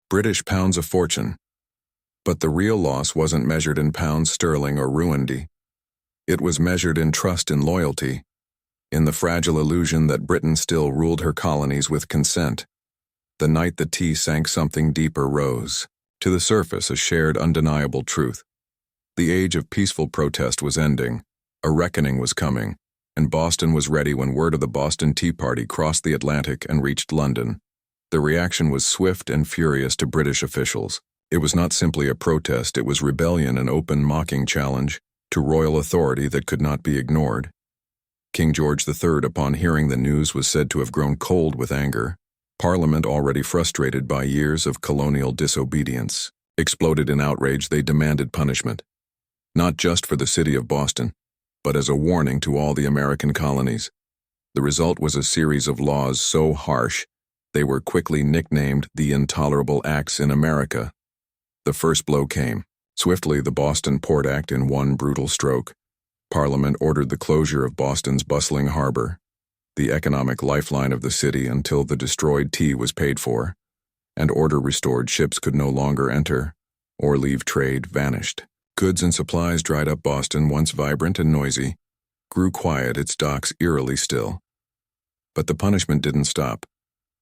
British pounds, a fortune. But the real loss wasn't measured in pounds sterling or ruandy. It was measured in trust and loyalty, in the fragile illusion that Britain still ruled her colonies with consent. The night the tea sank, something deeper rose to the surface, a shared, undeniable truth. The age of peaceful protest was ending, a reckoning was coming, and Boston was ready when word of the Boston Tea Party crossed the Atlantic and reached London. The reaction was swift and furious to British officials. It was not simply a protest, it was rebellion, an open, mocking challenge to royal authority that could not be ignored. King George III, upon hearing the news, was said to have grown cold with anger. Parliament, already frustrated by years of colonial disobedience, exploded in outrage. They demanded punishment, not just for the city of Boston, but as a warning to all the American colonies. The result was a series of laws so harsh they were quickly nicknamed the Intolerable Acts in America. The first blow came swiftly, the Boston Port Act. In one brutal stroke, Parliament ordered the closure of Boston's bustling harbor, the economic lifeline of the city, until the destroyed tea was paid for, and order restored. Ships could no longer enter or leave. Trade vanished. Goods and supplies dried up. Boston, once vibrant and noisy, grew quiet, its docks eerily still. But the punishment didn't stop.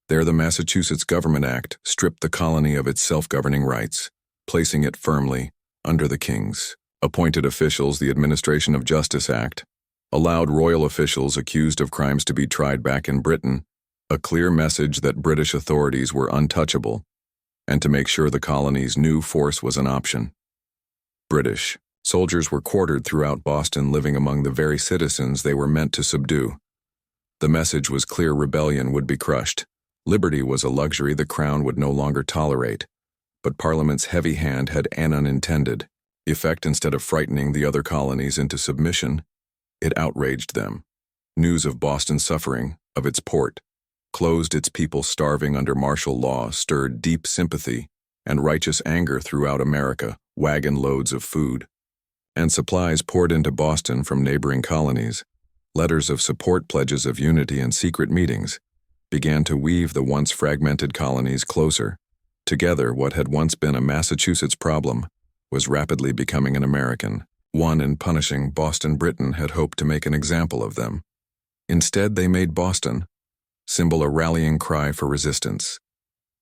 There, the Massachusetts Government Act stripped the colony of its self-governing rights, placing it firmly under the king's appointed officials. The Administration of Justice Act allowed royal officials accused of crimes to be tried back in Britain, a clear message that British authorities were untouchable, and to make sure the colonies knew force was an option. British soldiers were quartered throughout Boston, living among the very citizens they were meant to subdue. The message was clear: rebellion would be crushed. Liberty was a luxury the Crown would no longer tolerate. But Parliament's heavy hand had an unintended effect. Instead of frightening the other colonies into submission, it outraged them. News of Boston's suffering, of its port closed, its people starving under martial law, stirred deep sympathy and righteous anger throughout America. Wagon loads of food and supplies poured into Boston from neighboring colonies. Letters of support, pledges of unity, and secret meetings began to weave the once fragmented colonies closer. Together, what had once been a Massachusetts problem was rapidly becoming an American one. In punishing Boston, Britain had hoped to make an example of them. Instead, they made Boston symbol a rallying cry for resistance.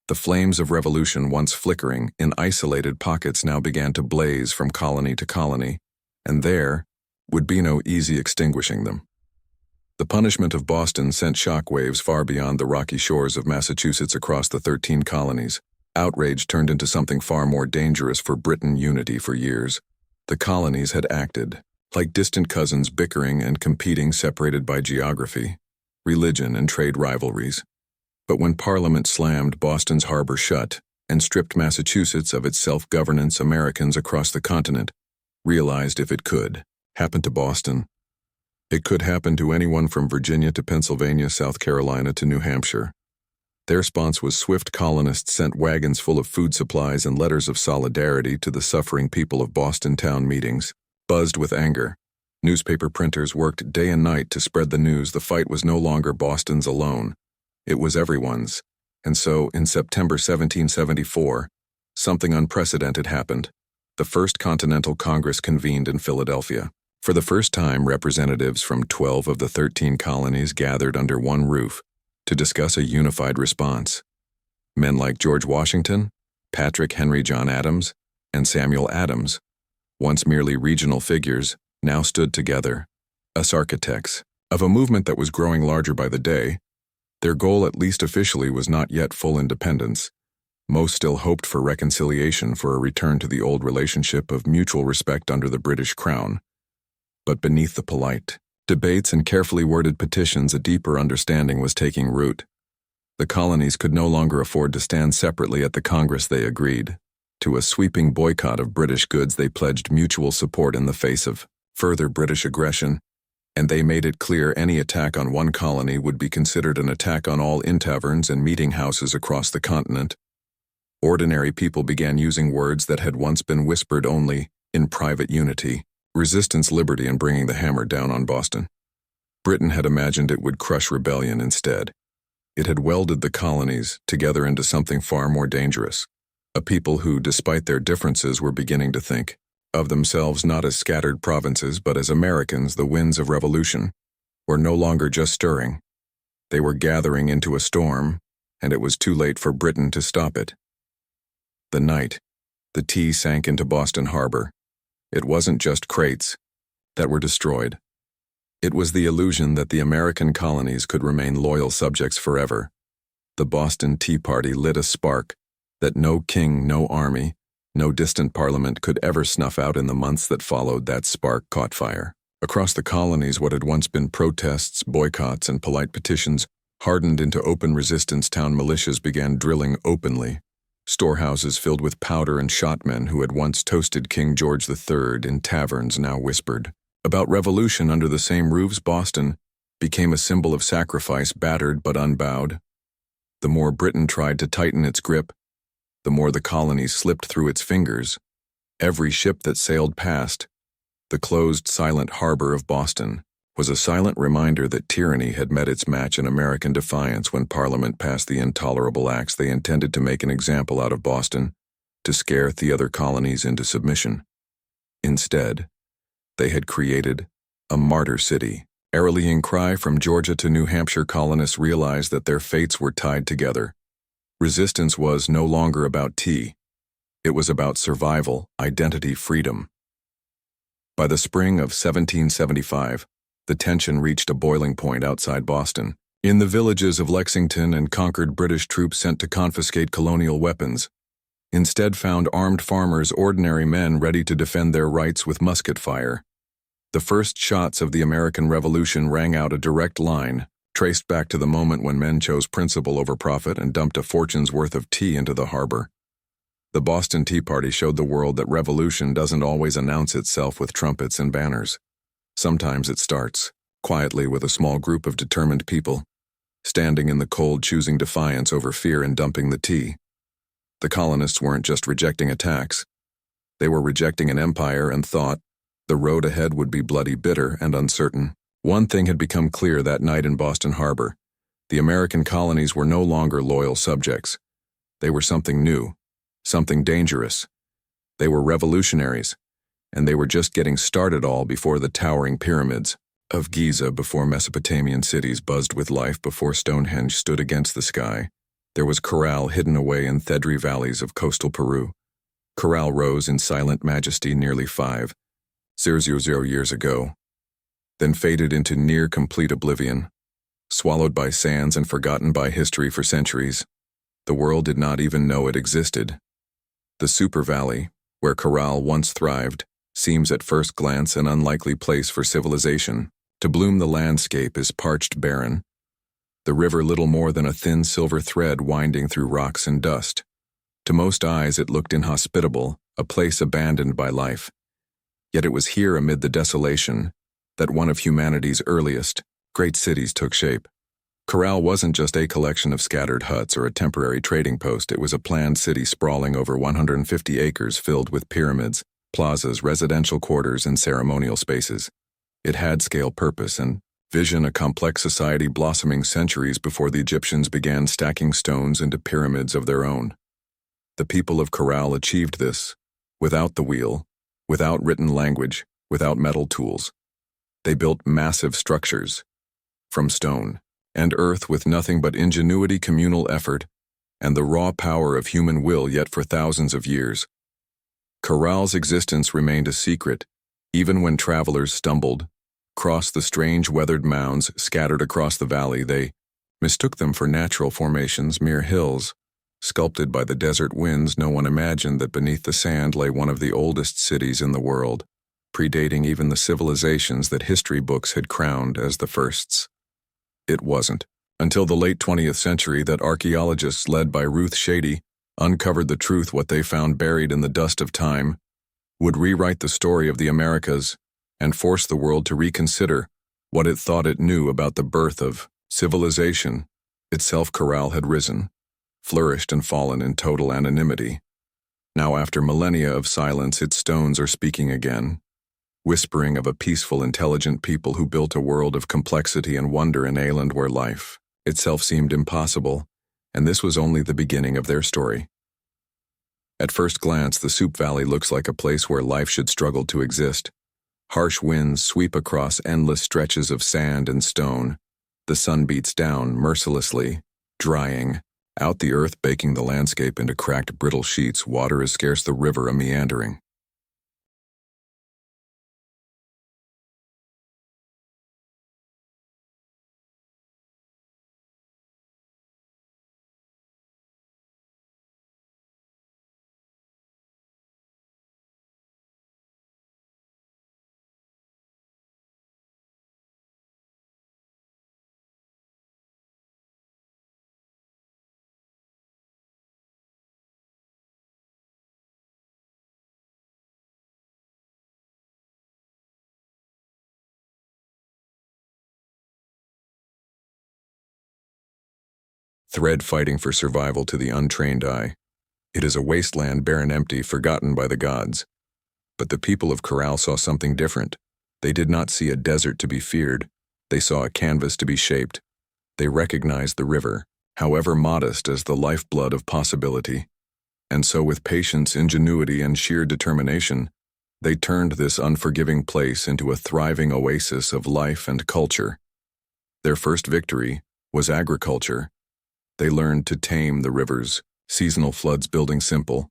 The flames of revolution, once flickering in isolated pockets, now began to blaze from colony to colony, and there would be no easy extinguishing them. The punishment of Boston sent shockwaves far beyond the rocky shores of Massachusetts across the 13 colonies. Outrage turned into something far more dangerous for Britain. Unity. For years, the colonies had acted like distant cousins, bickering and competing, separated by geography, religion, and trade rivalries. But when Parliament slammed Boston's harbor shut and stripped Massachusetts of its self-governance, Americans across the continent realized if it could happen to Boston, it could happen to anyone from Virginia to Pennsylvania, South Carolina to New Hampshire. Their response was swift. Colonists sent wagons full of food supplies and letters of solidarity to the suffering people of Boston. Town meetings buzzed with anger. Newspaper printers worked day and night to spread the news. The fight was no longer Boston's alone. It was everyone's. And so, in September 1774, something unprecedented happened. The First Continental Congress convened in Philadelphia. For the first time, representatives from 12 of the 13 colonies gathered under one roof to discuss a unified response. Men like George Washington, Patrick Henry John Adams, and Samuel Adams, once merely regional figures, now stood together as architects of a movement that was growing larger by the day. Their goal, at least officially, was not yet full independence. Most still hoped for reconciliation, for a return to the old relationship of mutual respect under the British Crown. But beneath the polite debates and carefully worded petitions, a deeper understanding was taking root. The colonies could no longer afford to stand separately. At the Congress, they agreed to a sweeping boycott of British goods. They pledged mutual support in the face of further British aggression, and they made it clear any attack on one colony would be considered an attack on all inn taverns and meeting houses across the continent. Ordinary people began using words that had once been whispered only in private unity: resistance, liberty, and bringing the hammer down on Boston. Britain had imagined it would crush rebellion. Instead, it had welded the colonies together into something far more dangerous. A people who, despite their differences, were beginning to think of themselves not as scattered provinces but as Americans. The winds of revolution were no longer just stirring. They were gathering into a storm, and it was too late for Britain to stop it. The night the tea sank into Boston Harbor, it wasn't just crates that were destroyed. It was the illusion that the American colonies could remain loyal subjects forever. The Boston Tea Party lit a spark that no king, no army, no distant parliament could ever snuff out. In the months that followed, that spark caught fire. Across the colonies, what had once been protests, boycotts, and polite petitions hardened into open resistance. Town militias began drilling openly. Storehouses filled with powder and shotmen who had once toasted King George III in taverns now whispered about revolution under the same roofs. Boston became a symbol of sacrifice, battered but unbowed. The more Britain tried to tighten its grip, the more the colonies slipped through its fingers. Every ship that sailed past the closed, silent harbor of Boston was a silent reminder that tyranny had met its match in American defiance. When Parliament passed the intolerable acts, they intended to make an example out of Boston, to scare the other colonies into submission. Instead, they had created a martyr city. A rallying cry from Georgia to New Hampshire. Colonists realized that their fates were tied together. Resistance was no longer about tea. It was about survival, identity, freedom. By the spring of 1775, the tension reached a boiling point outside Boston. In the villages of Lexington and Concord, British troops sent to confiscate colonial weapons instead found armed farmers, ordinary men ready to defend their rights with musket fire. The first shots of the American Revolution rang out, a direct line traced back to the moment when men chose principle over profit and dumped a fortune's worth of tea into the harbor. The Boston Tea Party showed the world that revolution doesn't always announce itself with trumpets and banners. Sometimes it starts quietly with a small group of determined people, standing in the cold, choosing defiance over fear and dumping the tea. The colonists weren't just rejecting attacks. They were rejecting an empire and thought the road ahead would be bloody, bitter, and uncertain. One thing had become clear that night in Boston Harbor. The American colonies were no longer loyal subjects. They were something new, something dangerous. They were revolutionaries, and they were just getting started all before the towering pyramids of Giza, before Mesopotamian cities buzzed with life, before Stonehenge stood against the sky. There was Corral hidden away in Thedri valleys of coastal Peru. Corral rose in silent majesty nearly 5,000 years ago, then faded into near-complete oblivion, swallowed by sands and forgotten by history for centuries. The world did not even know it existed. The Super Valley, where Corral once thrived, seems at first glance an unlikely place for civilization. To bloom, the landscape is parched barren, the river little more than a thin silver thread winding through rocks and dust. To most eyes it looked inhospitable, a place abandoned by life. Yet it was here, amid the desolation, that one of humanity's earliest great cities took shape. Corral wasn't just a collection of scattered huts or a temporary trading post. It was a planned city sprawling over 150 acres, filled with pyramids, plazas, residential quarters, and ceremonial spaces. It had scale, purpose, and vision, a complex society blossoming centuries before the Egyptians began stacking stones into pyramids of their own. The people of Corral achieved this, without the wheel, without written language, without metal tools. They built massive structures, from stone and earth, with nothing but ingenuity, communal effort, and the raw power of human will. Yet for thousands of years, Corral's existence remained a secret, even when travelers stumbled across the strange weathered mounds scattered across the valley. They mistook them for natural formations, mere hills, sculpted by the desert winds. No one imagined that beneath the sand lay one of the oldest cities in the world, predating even the civilizations that history books had crowned as the firsts. It wasn't until the late 20th century that archaeologists led by Ruth Shady uncovered the truth. What they found buried in the dust of time would rewrite the story of the Americas and force the world to reconsider what it thought it knew about the birth of civilization itself. Corral had risen, flourished, and fallen in total anonymity. Now, after millennia of silence, its stones are speaking again, whispering of a peaceful, intelligent people who built a world of complexity and wonder in a land where life itself seemed impossible, and this was only the beginning of their story. At first glance, the Soup Valley looks like a place where life should struggle to exist. Harsh winds sweep across endless stretches of sand and stone. The sun beats down mercilessly, drying out the earth, baking the landscape into cracked, brittle sheets. Water is scarce, the river a meandering thread fighting for survival to the untrained eye. It is a wasteland, barren, empty, forgotten by the gods. But the people of Corral saw something different. They did not see a desert to be feared. They saw a canvas to be shaped. They recognized the river, however modest, as the lifeblood of possibility. And so, with patience, ingenuity, and sheer determination, they turned this unforgiving place into a thriving oasis of life and culture. Their first victory was agriculture. They learned to tame the rivers, seasonal floods, building simple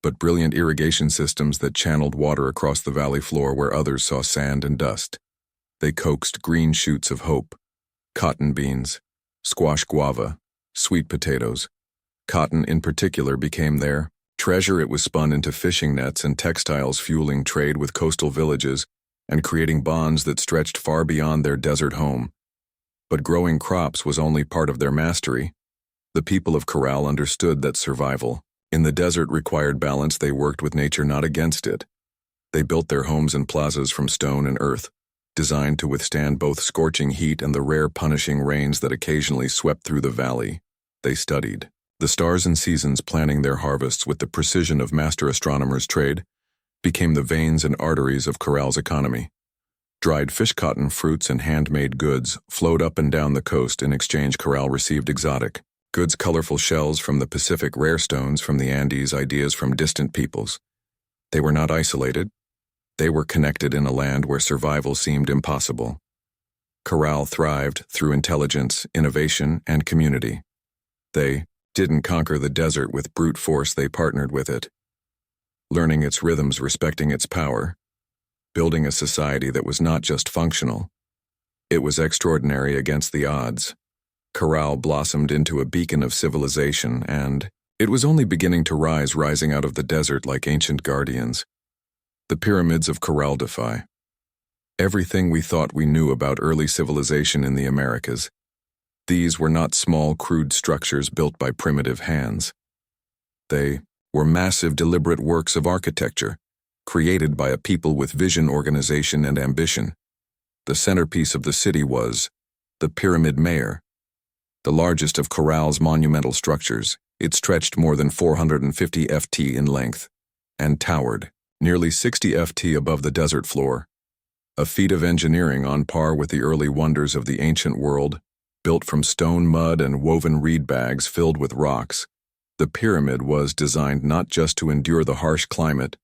but brilliant irrigation systems that channeled water across the valley floor where others saw sand and dust. They coaxed green shoots of hope, cotton beans, squash, guava, sweet potatoes. Cotton in particular became their treasure. It was spun into fishing nets and textiles, fueling trade with coastal villages and creating bonds that stretched far beyond their desert home. But growing crops was only part of their mastery. The people of Corral understood that survival in the desert required balance. They worked with nature, not against it. They built their homes and plazas from stone and earth, designed to withstand both scorching heat and the rare punishing rains that occasionally swept through the valley. They studied the stars and seasons, planning their harvests with the precision of master astronomers. Trade became the veins and arteries of Corral's economy. Dried fish, cotton, fruits, and handmade goods flowed up and down the coast. In exchange, Corral received exotic goods, colorful shells from the Pacific, rare stones from the Andes, ideas from distant peoples. They were not isolated. They were connected in a land where survival seemed impossible. Corral thrived through intelligence, innovation, and community. They didn't conquer the desert with brute force, they partnered with it, learning its rhythms, respecting its power, building a society that was not just functional. It was extraordinary against the odds. Corral blossomed into a beacon of civilization, and it was only beginning to rise, rising out of the desert like ancient guardians. The pyramids of Corral defy everything we thought we knew about early civilization in the Americas. These were not small, crude structures built by primitive hands. They were massive, deliberate works of architecture, created by a people with vision, organization, and ambition. The centerpiece of the city was the Pyramid Mayor, the largest of Corral's monumental structures. It stretched more than 450 ft in length and towered nearly 60 ft above the desert floor. A feat of engineering on par with the early wonders of the ancient world. Built from stone, mud, and woven reed bags filled with rocks, the pyramid was designed not just to endure the harsh climate,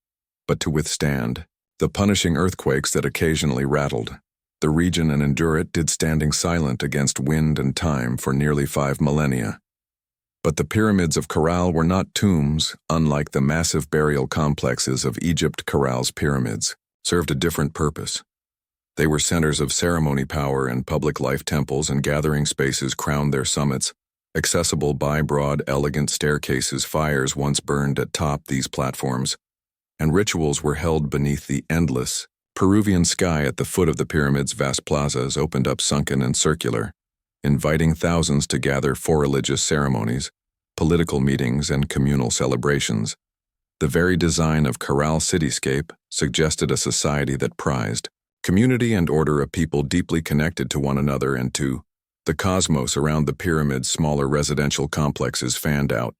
but to withstand the punishing earthquakes that occasionally rattled the region and endure it, did standing silent against wind and time for nearly 5 millennia. But the pyramids of Corral were not tombs. Unlike the massive burial complexes of Egypt, Corral's pyramids served a different purpose. They were centers of ceremony, power, and public life. Temples and gathering spaces crowned their summits, accessible by broad, elegant staircases. Fires once burned atop these platforms, and rituals were held beneath the endless Peruvian sky. At the foot of the pyramids, vast plazas opened up, sunken and circular, inviting thousands to gather for religious ceremonies, political meetings, and communal celebrations. The very design of Corral cityscape suggested a society that prized community and order, a people deeply connected to one another and to the cosmos. Around the pyramids, smaller residential complexes fanned out,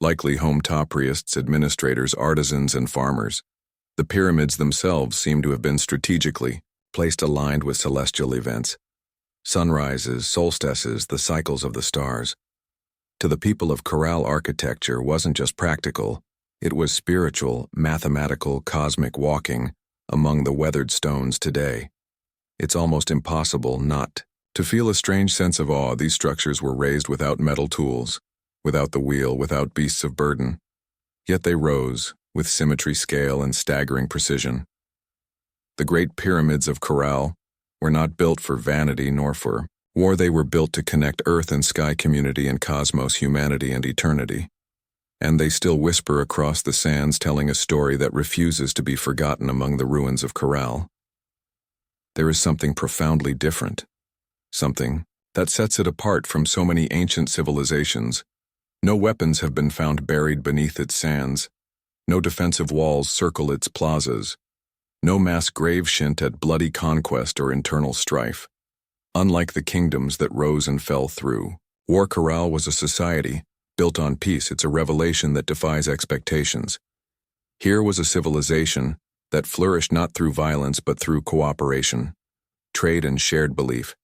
likely home to priests, administrators, artisans, and farmers. The pyramids themselves seem to have been strategically placed aligned with celestial events, sunrises, solstices, the cycles of the stars. To the people of Corral, architecture wasn't just practical, it was spiritual, mathematical, cosmic. Walking among the weathered stones today, it's almost impossible not to feel a strange sense of awe. These structures were raised without metal tools, without the wheel, without beasts of burden. Yet they rose with symmetry, scale, and staggering precision. The great pyramids of Corral were not built for vanity nor for war. They were built to connect earth and sky, community and cosmos, humanity and eternity. And they still whisper across the sands, telling a story that refuses to be forgotten. Among the ruins of Corral, there is something profoundly different, something that sets it apart from so many ancient civilizations. No weapons have been found buried beneath its sands. No defensive walls circle its plazas. No mass graves hint at bloody conquest or internal strife. Unlike the kingdoms that rose and fell through war, Corral was a society built on peace. It's a revelation that defies expectations. Here was a civilization that flourished not through violence but through cooperation, trade, and shared belief.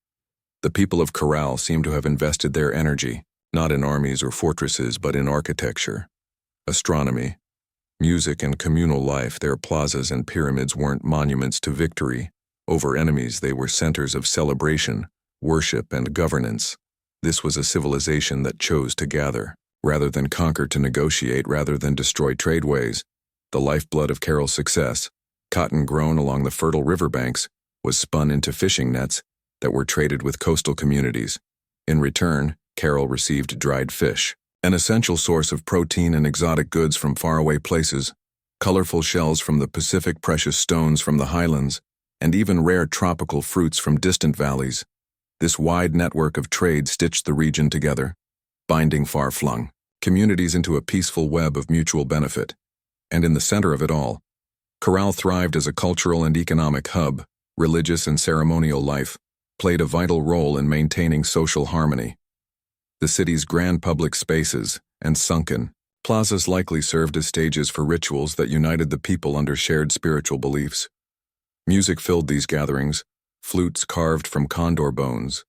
The people of Corral seem to have invested their energy, not in armies or fortresses, but in architecture, astronomy, music, and communal life. Their plazas and pyramids weren't monuments to victory over enemies, they were centers of celebration, worship, and governance. This was a civilization that chose to gather, rather than conquer, to negotiate rather than destroy tradeways. The lifeblood of Corral's success, cotton grown along the fertile riverbanks, was spun into fishing nets that were traded with coastal communities. In return, Corral received dried fish, an essential source of protein, and exotic goods from faraway places, colorful shells from the Pacific, precious stones from the highlands, and even rare tropical fruits from distant valleys. This wide network of trade stitched the region together, binding far-flung communities into a peaceful web of mutual benefit. And in the center of it all, Corral thrived as a cultural and economic hub. Religious and ceremonial life played a vital role in maintaining social harmony. The city's grand public spaces and sunken plazas likely served as stages for rituals that united the people under shared spiritual beliefs. Music filled these gatherings, flutes carved from condor bones,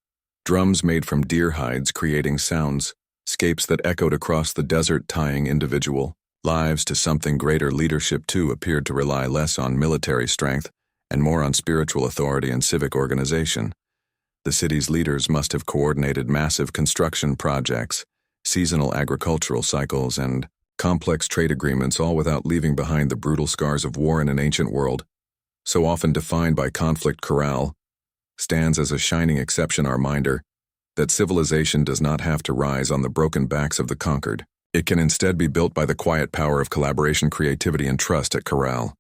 drums made from deer hides creating soundscapes that echoed across the desert, tying individual lives to something greater. Leadership, too, appeared to rely less on military strength and more on spiritual authority and civic organization. The city's leaders must have coordinated massive construction projects, seasonal agricultural cycles, and complex trade agreements, all without leaving behind the brutal scars of war in an ancient world, so often defined by conflict. Corral stands as a shining exception, our reminder that civilization does not have to rise on the broken backs of the conquered. It can instead be built by the quiet power of collaboration, creativity, and trust. At Corral,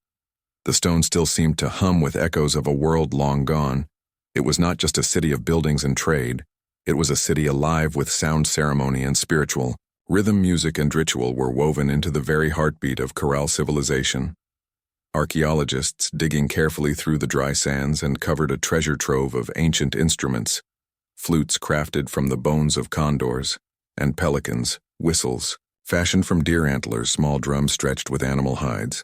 the stone still seemed to hum with echoes of a world long gone. It was not just a city of buildings and trade. It was a city alive with sound, ceremony, and spiritual rhythm. Music and ritual were woven into the very heartbeat of Corral civilization. Archaeologists, digging carefully through the dry sands, uncovered a treasure trove of ancient instruments, flutes crafted from the bones of condors and pelicans, whistles fashioned from deer antlers, small drums stretched with animal hides.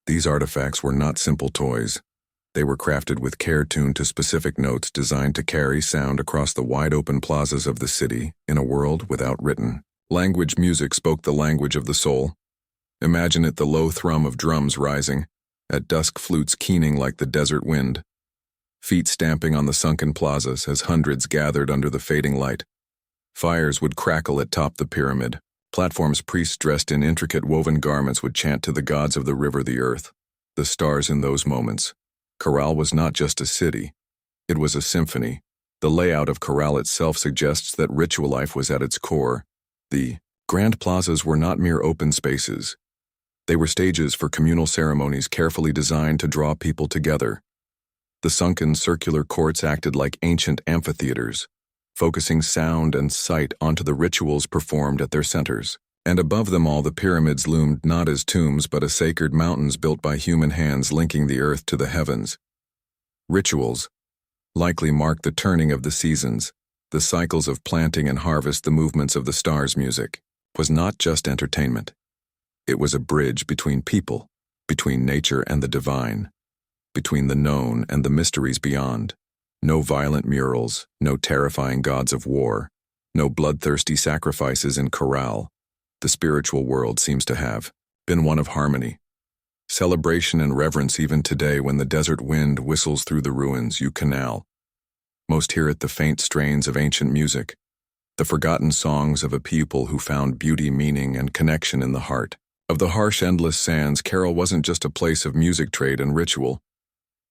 These artifacts were not simple toys. They were crafted with care, tuned to specific notes designed to carry sound across the wide-open plazas of the city in a world without written language. Music spoke the language of the soul. Imagine it, the low thrum of drums rising at dusk, flutes keening like the desert wind, feet stamping on the sunken plazas as hundreds gathered under the fading light. Fires would crackle atop the pyramid. Platforms, priests dressed in intricate woven garments would chant to the gods of the river, the earth, the stars. In those moments, Corral was not just a city, it was a symphony. The layout of Corral itself suggests that ritual life was at its core. The grand plazas were not mere open spaces. They were stages for communal ceremonies carefully designed to draw people together. The sunken circular courts acted like ancient amphitheaters, focusing sound and sight onto the rituals performed at their centers. And above them all, the pyramids loomed not as tombs but as sacred mountains built by human hands, linking the earth to the heavens. Rituals likely marked the turning of the seasons, the cycles of planting and harvest. The movements of the stars. Music was not just entertainment. It was a bridge between people, between nature and the divine, between the known and the mysteries beyond. No violent murals, no terrifying gods of war, no bloodthirsty sacrifices in Corral. The spiritual world seems to have been one of harmony, celebration, and reverence. Even today, when the desert wind whistles through the ruins, you can most hear it, the faint strains of ancient music, the forgotten songs of a people who found beauty, meaning, and connection in the heart of the harsh, endless sands. Corral wasn't just a place of music, trade, and ritual.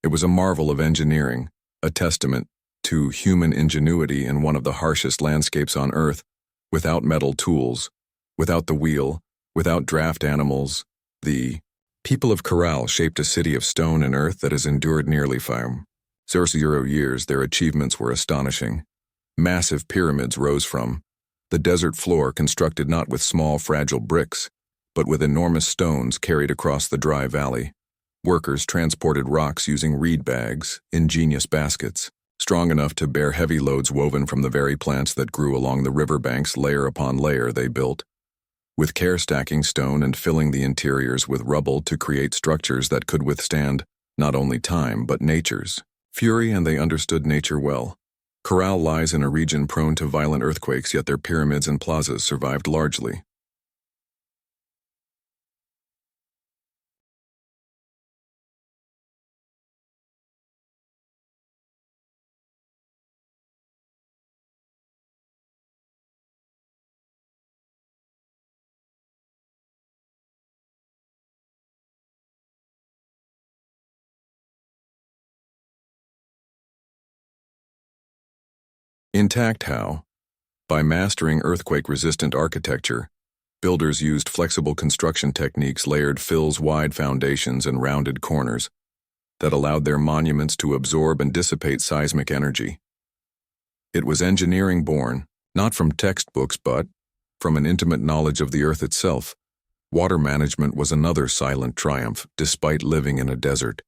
It was a marvel of engineering, a testament to human ingenuity in one of the harshest landscapes on earth. Without metal tools, without the wheel, without draft animals, the people of Corral shaped a city of stone and earth that has endured nearly 500 years. Their achievements were astonishing. Massive pyramids rose from the desert floor, constructed not with small, fragile bricks, but with enormous stones carried across the dry valley. Workers transported rocks using reed bags, ingenious baskets, strong enough to bear heavy loads woven from the very plants that grew along the riverbanks. Layer upon layer they built, with care stacking stone and filling the interiors with rubble to create structures that could withstand not only time but nature's fury. And they understood nature well. Corral lies in a region prone to violent earthquakes, yet their pyramids and plazas survived largely. Intact how? By mastering earthquake-resistant architecture, builders used flexible construction techniques, layered fills, wide foundations, and rounded corners that allowed their monuments to absorb and dissipate seismic energy. It was engineering born, not from textbooks but from an intimate knowledge of the earth itself. Water management was another silent triumph. Despite living in a desert,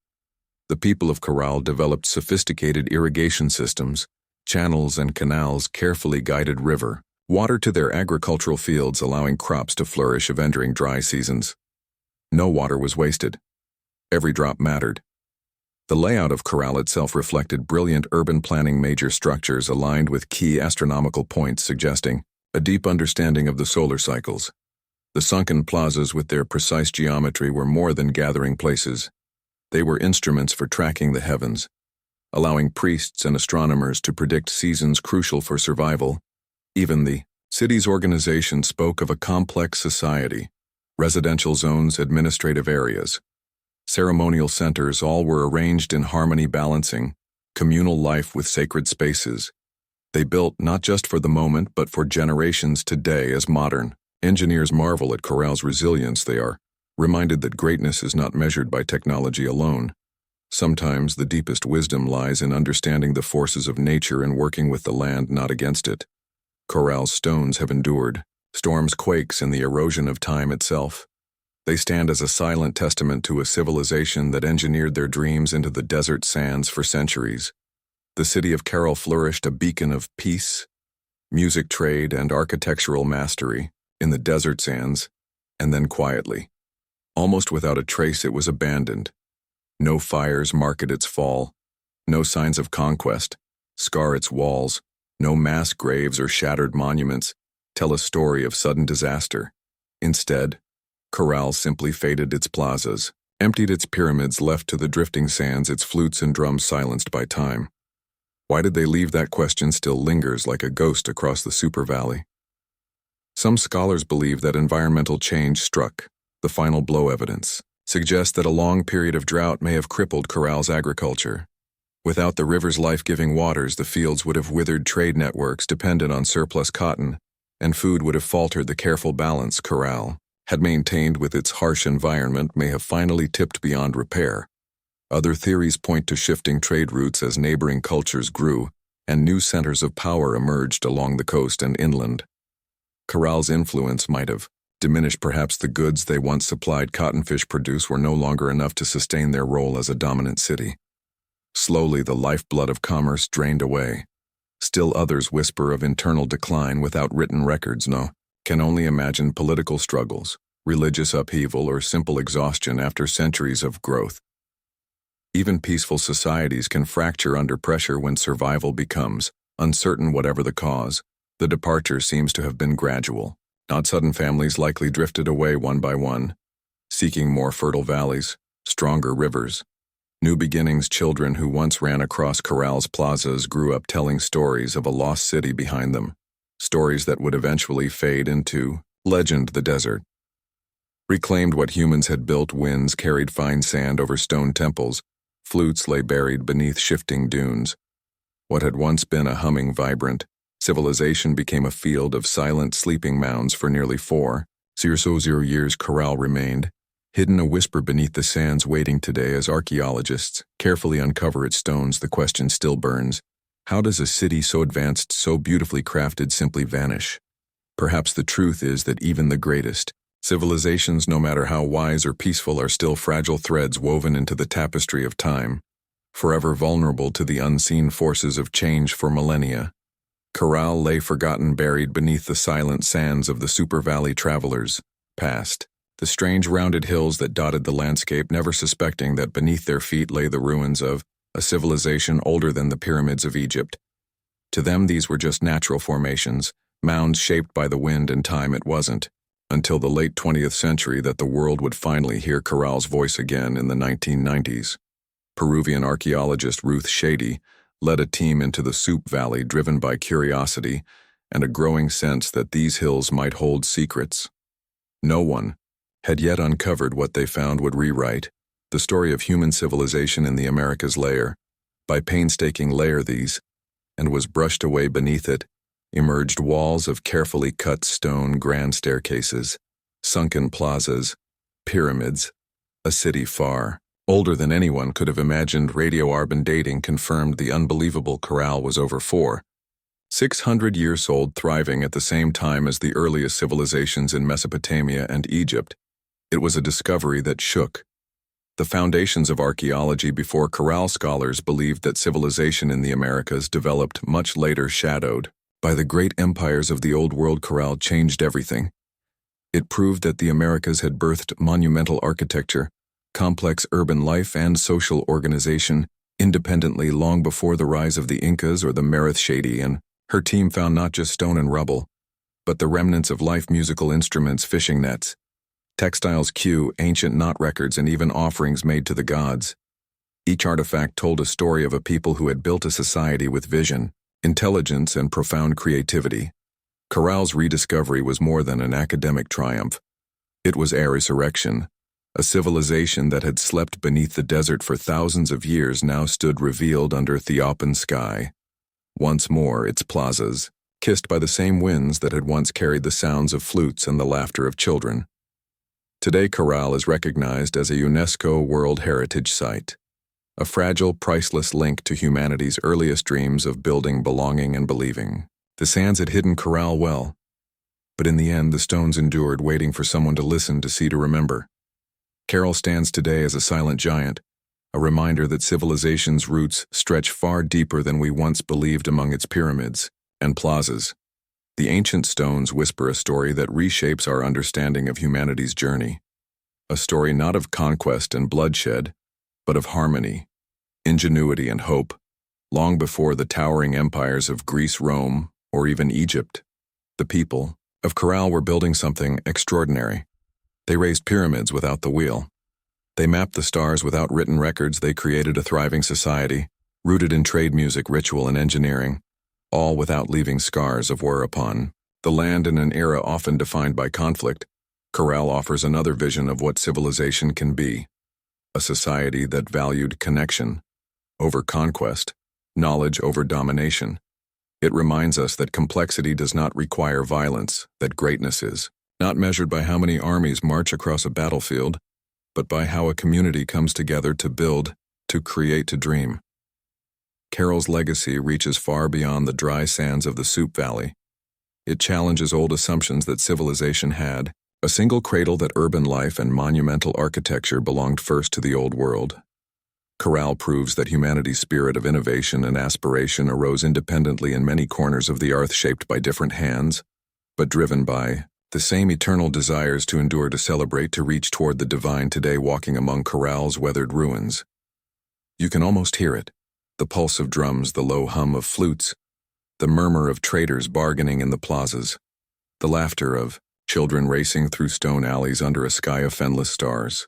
the people of Corral developed sophisticated irrigation systems, channels and canals carefully guided river water to their agricultural fields, allowing crops to flourish during dry seasons. No water was wasted. Every drop mattered. The layout of Corral itself reflected brilliant urban planning major structures aligned with key astronomical points suggesting a deep understanding of the solar cycles. The sunken plazas with their precise geometry were more than gathering places. They were instruments for tracking the heavens, allowing priests and astronomers to predict seasons crucial for survival. Even the city's organization spoke of a complex society, residential zones, administrative areas, ceremonial centers, all were arranged in harmony, balancing communal life with sacred spaces. They built not just for the moment but for generations today. As modern engineers marvel at Corral's resilience, they are reminded that greatness is not measured by technology alone. Sometimes the deepest wisdom lies in understanding the forces of nature and working with the land, not against it. Corral's stones have endured storms, quakes, and the erosion of time itself. They stand as a silent testament to a civilization that engineered their dreams into the desert sands for centuries. The city of Carroll flourished, a beacon of peace, music, trade, and architectural mastery in the desert sands, and then quietly, almost without a trace, it was abandoned. No fires marked its fall, no signs of conquest scar its walls, no mass graves or shattered monuments tell a story of sudden disaster. Instead, Corral simply faded, its plazas emptied, its pyramids left to the drifting sands, its flutes and drums silenced by time. Why did they leave? That question still lingers like a ghost across the Super Valley. Some scholars believe that environmental change struck the final blow. Evidence suggests that a long period of drought may have crippled Corral's agriculture. Without the river's life-giving waters, the fields would have withered, trade networks dependent on surplus cotton, and food would have faltered. The careful balance Corral had maintained with its harsh environment may have finally tipped beyond repair. Other theories point to shifting trade routes as neighboring cultures grew and new centers of power emerged along the coast and inland. Corral's influence might have diminished. Perhaps the goods they once supplied, cottonfish produce, were no longer enough to sustain their role as a dominant city. Slowly, the lifeblood of commerce drained away. Still others whisper of internal decline without written records. No, can only imagine political struggles, religious upheaval, or simple exhaustion after centuries of growth. Even peaceful societies can fracture under pressure when survival becomes uncertain. Whatever the cause, the departure seems to have been gradual, not sudden. Families likely drifted away one by one, seeking more fertile valleys, stronger rivers. New beginnings. Children who once ran across Corral's plazas grew up telling stories of a lost city behind them, stories that would eventually fade into legend. The desert reclaimed what humans had built. Winds carried fine sand over stone temples. Flutes lay buried beneath shifting dunes. What had once been a humming, vibrant civilization became a field of silent sleeping mounds. For nearly 4 years, Corral remained hidden, a whisper beneath the sands, waiting. Today, as archaeologists carefully uncover its stones, the question still burns: how does a city so advanced, so beautifully crafted, simply vanish? Perhaps the truth is that even the greatest civilizations, no matter how wise or peaceful, are still fragile threads woven into the tapestry of time, forever vulnerable to the unseen forces of change. For millennia, Corral lay forgotten, buried beneath the silent sands of the Super Valley. Travelers passed the strange rounded hills that dotted the landscape, never suspecting that beneath their feet lay the ruins of a civilization older than the pyramids of Egypt. To them, these were just natural formations, mounds shaped by the wind and time. It wasn't until the late 20th century that the world would finally hear Corral's voice again. In the 1990s, Peruvian archaeologist Ruth Shady led a team into the Soup Valley, driven by curiosity and a growing sense that these hills might hold secrets. No one had yet uncovered what they found would rewrite the story of human civilization in the Americas. Layer by painstaking layer these, and was brushed away beneath it, emerged walls of carefully cut stone, grand staircases, sunken plazas, pyramids, a city far older than anyone could have imagined. Radioarbon dating confirmed the unbelievable. Corral was over 600 years old, thriving at the same time as the earliest civilizations in Mesopotamia and Egypt. It was a discovery that shook the foundations of archaeology. Before Corral, scholars believed that civilization in the Americas developed much later, shadowed by the great empires of the Old World. Corral changed everything. It proved that the Americas had birthed monumental architecture, complex urban life and social organization independently long before the rise of the Incas or the Merith Shady, and her team found not just stone and rubble, but the remnants of life, musical instruments, fishing nets, textiles, ancient knot records, and even offerings made to the gods. Each artifact told a story of a people who had built a society with vision, intelligence, and profound creativity. Corral's rediscovery was more than an academic triumph. It was a resurrection. A civilization that had slept beneath the desert for thousands of years now stood revealed under Theopan sky. Once more, its plazas, kissed by the same winds that had once carried the sounds of flutes and the laughter of children. Today, Corral is recognized as a UNESCO World Heritage Site, a fragile, priceless link to humanity's earliest dreams of building, belonging, and believing. The sands had hidden Corral well, but in the end, the stones endured, waiting for someone to listen, to see, to remember. Carol stands today as a silent giant, a reminder that civilization's roots stretch far deeper than we once believed among its pyramids and plazas. The ancient stones whisper a story that reshapes our understanding of humanity's journey. A story not of conquest and bloodshed, but of harmony, ingenuity, and hope, long before the towering empires of Greece, Rome, or even Egypt. The people of Corral were building something extraordinary. They raised pyramids without the wheel. They mapped the stars without written records. They created a thriving society, rooted in trade, music, ritual, and engineering, all without leaving scars of war upon the land. In an era often defined by conflict, Corral offers another vision of what civilization can be, a society that valued connection over conquest, knowledge over domination. It reminds us that complexity does not require violence, that greatness is not measured by how many armies march across a battlefield, but by how a community comes together to build, to create, to dream. Carol's legacy reaches far beyond the dry sands of the Soup Valley. It challenges old assumptions that civilization had a single cradle, that urban life and monumental architecture belonged first to the old world. Corral proves that humanity's spirit of innovation and aspiration arose independently in many corners of the earth, shaped by different hands, but driven by the same eternal desires to endure, to celebrate, to reach toward the divine. Today, walking among Corral's weathered ruins, you can almost hear it, the pulse of drums, the low hum of flutes, the murmur of traders bargaining in the plazas, the laughter of children racing through stone alleys under a sky of endless stars.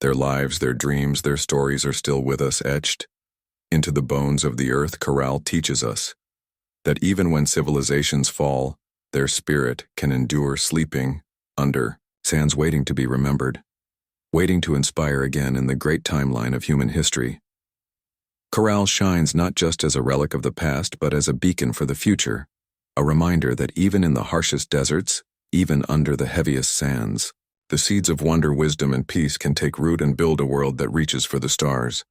Their lives, their dreams, their stories are still with us, etched into the bones of the earth. Corral teaches us that even when civilizations fall, their spirit can endure, sleeping under sands, waiting to be remembered, waiting to inspire again in the great timeline of human history. Corral shines not just as a relic of the past, but as a beacon for the future, a reminder that even in the harshest deserts, even under the heaviest sands, the seeds of wonder, wisdom, and peace can take root and build a world that reaches for the stars.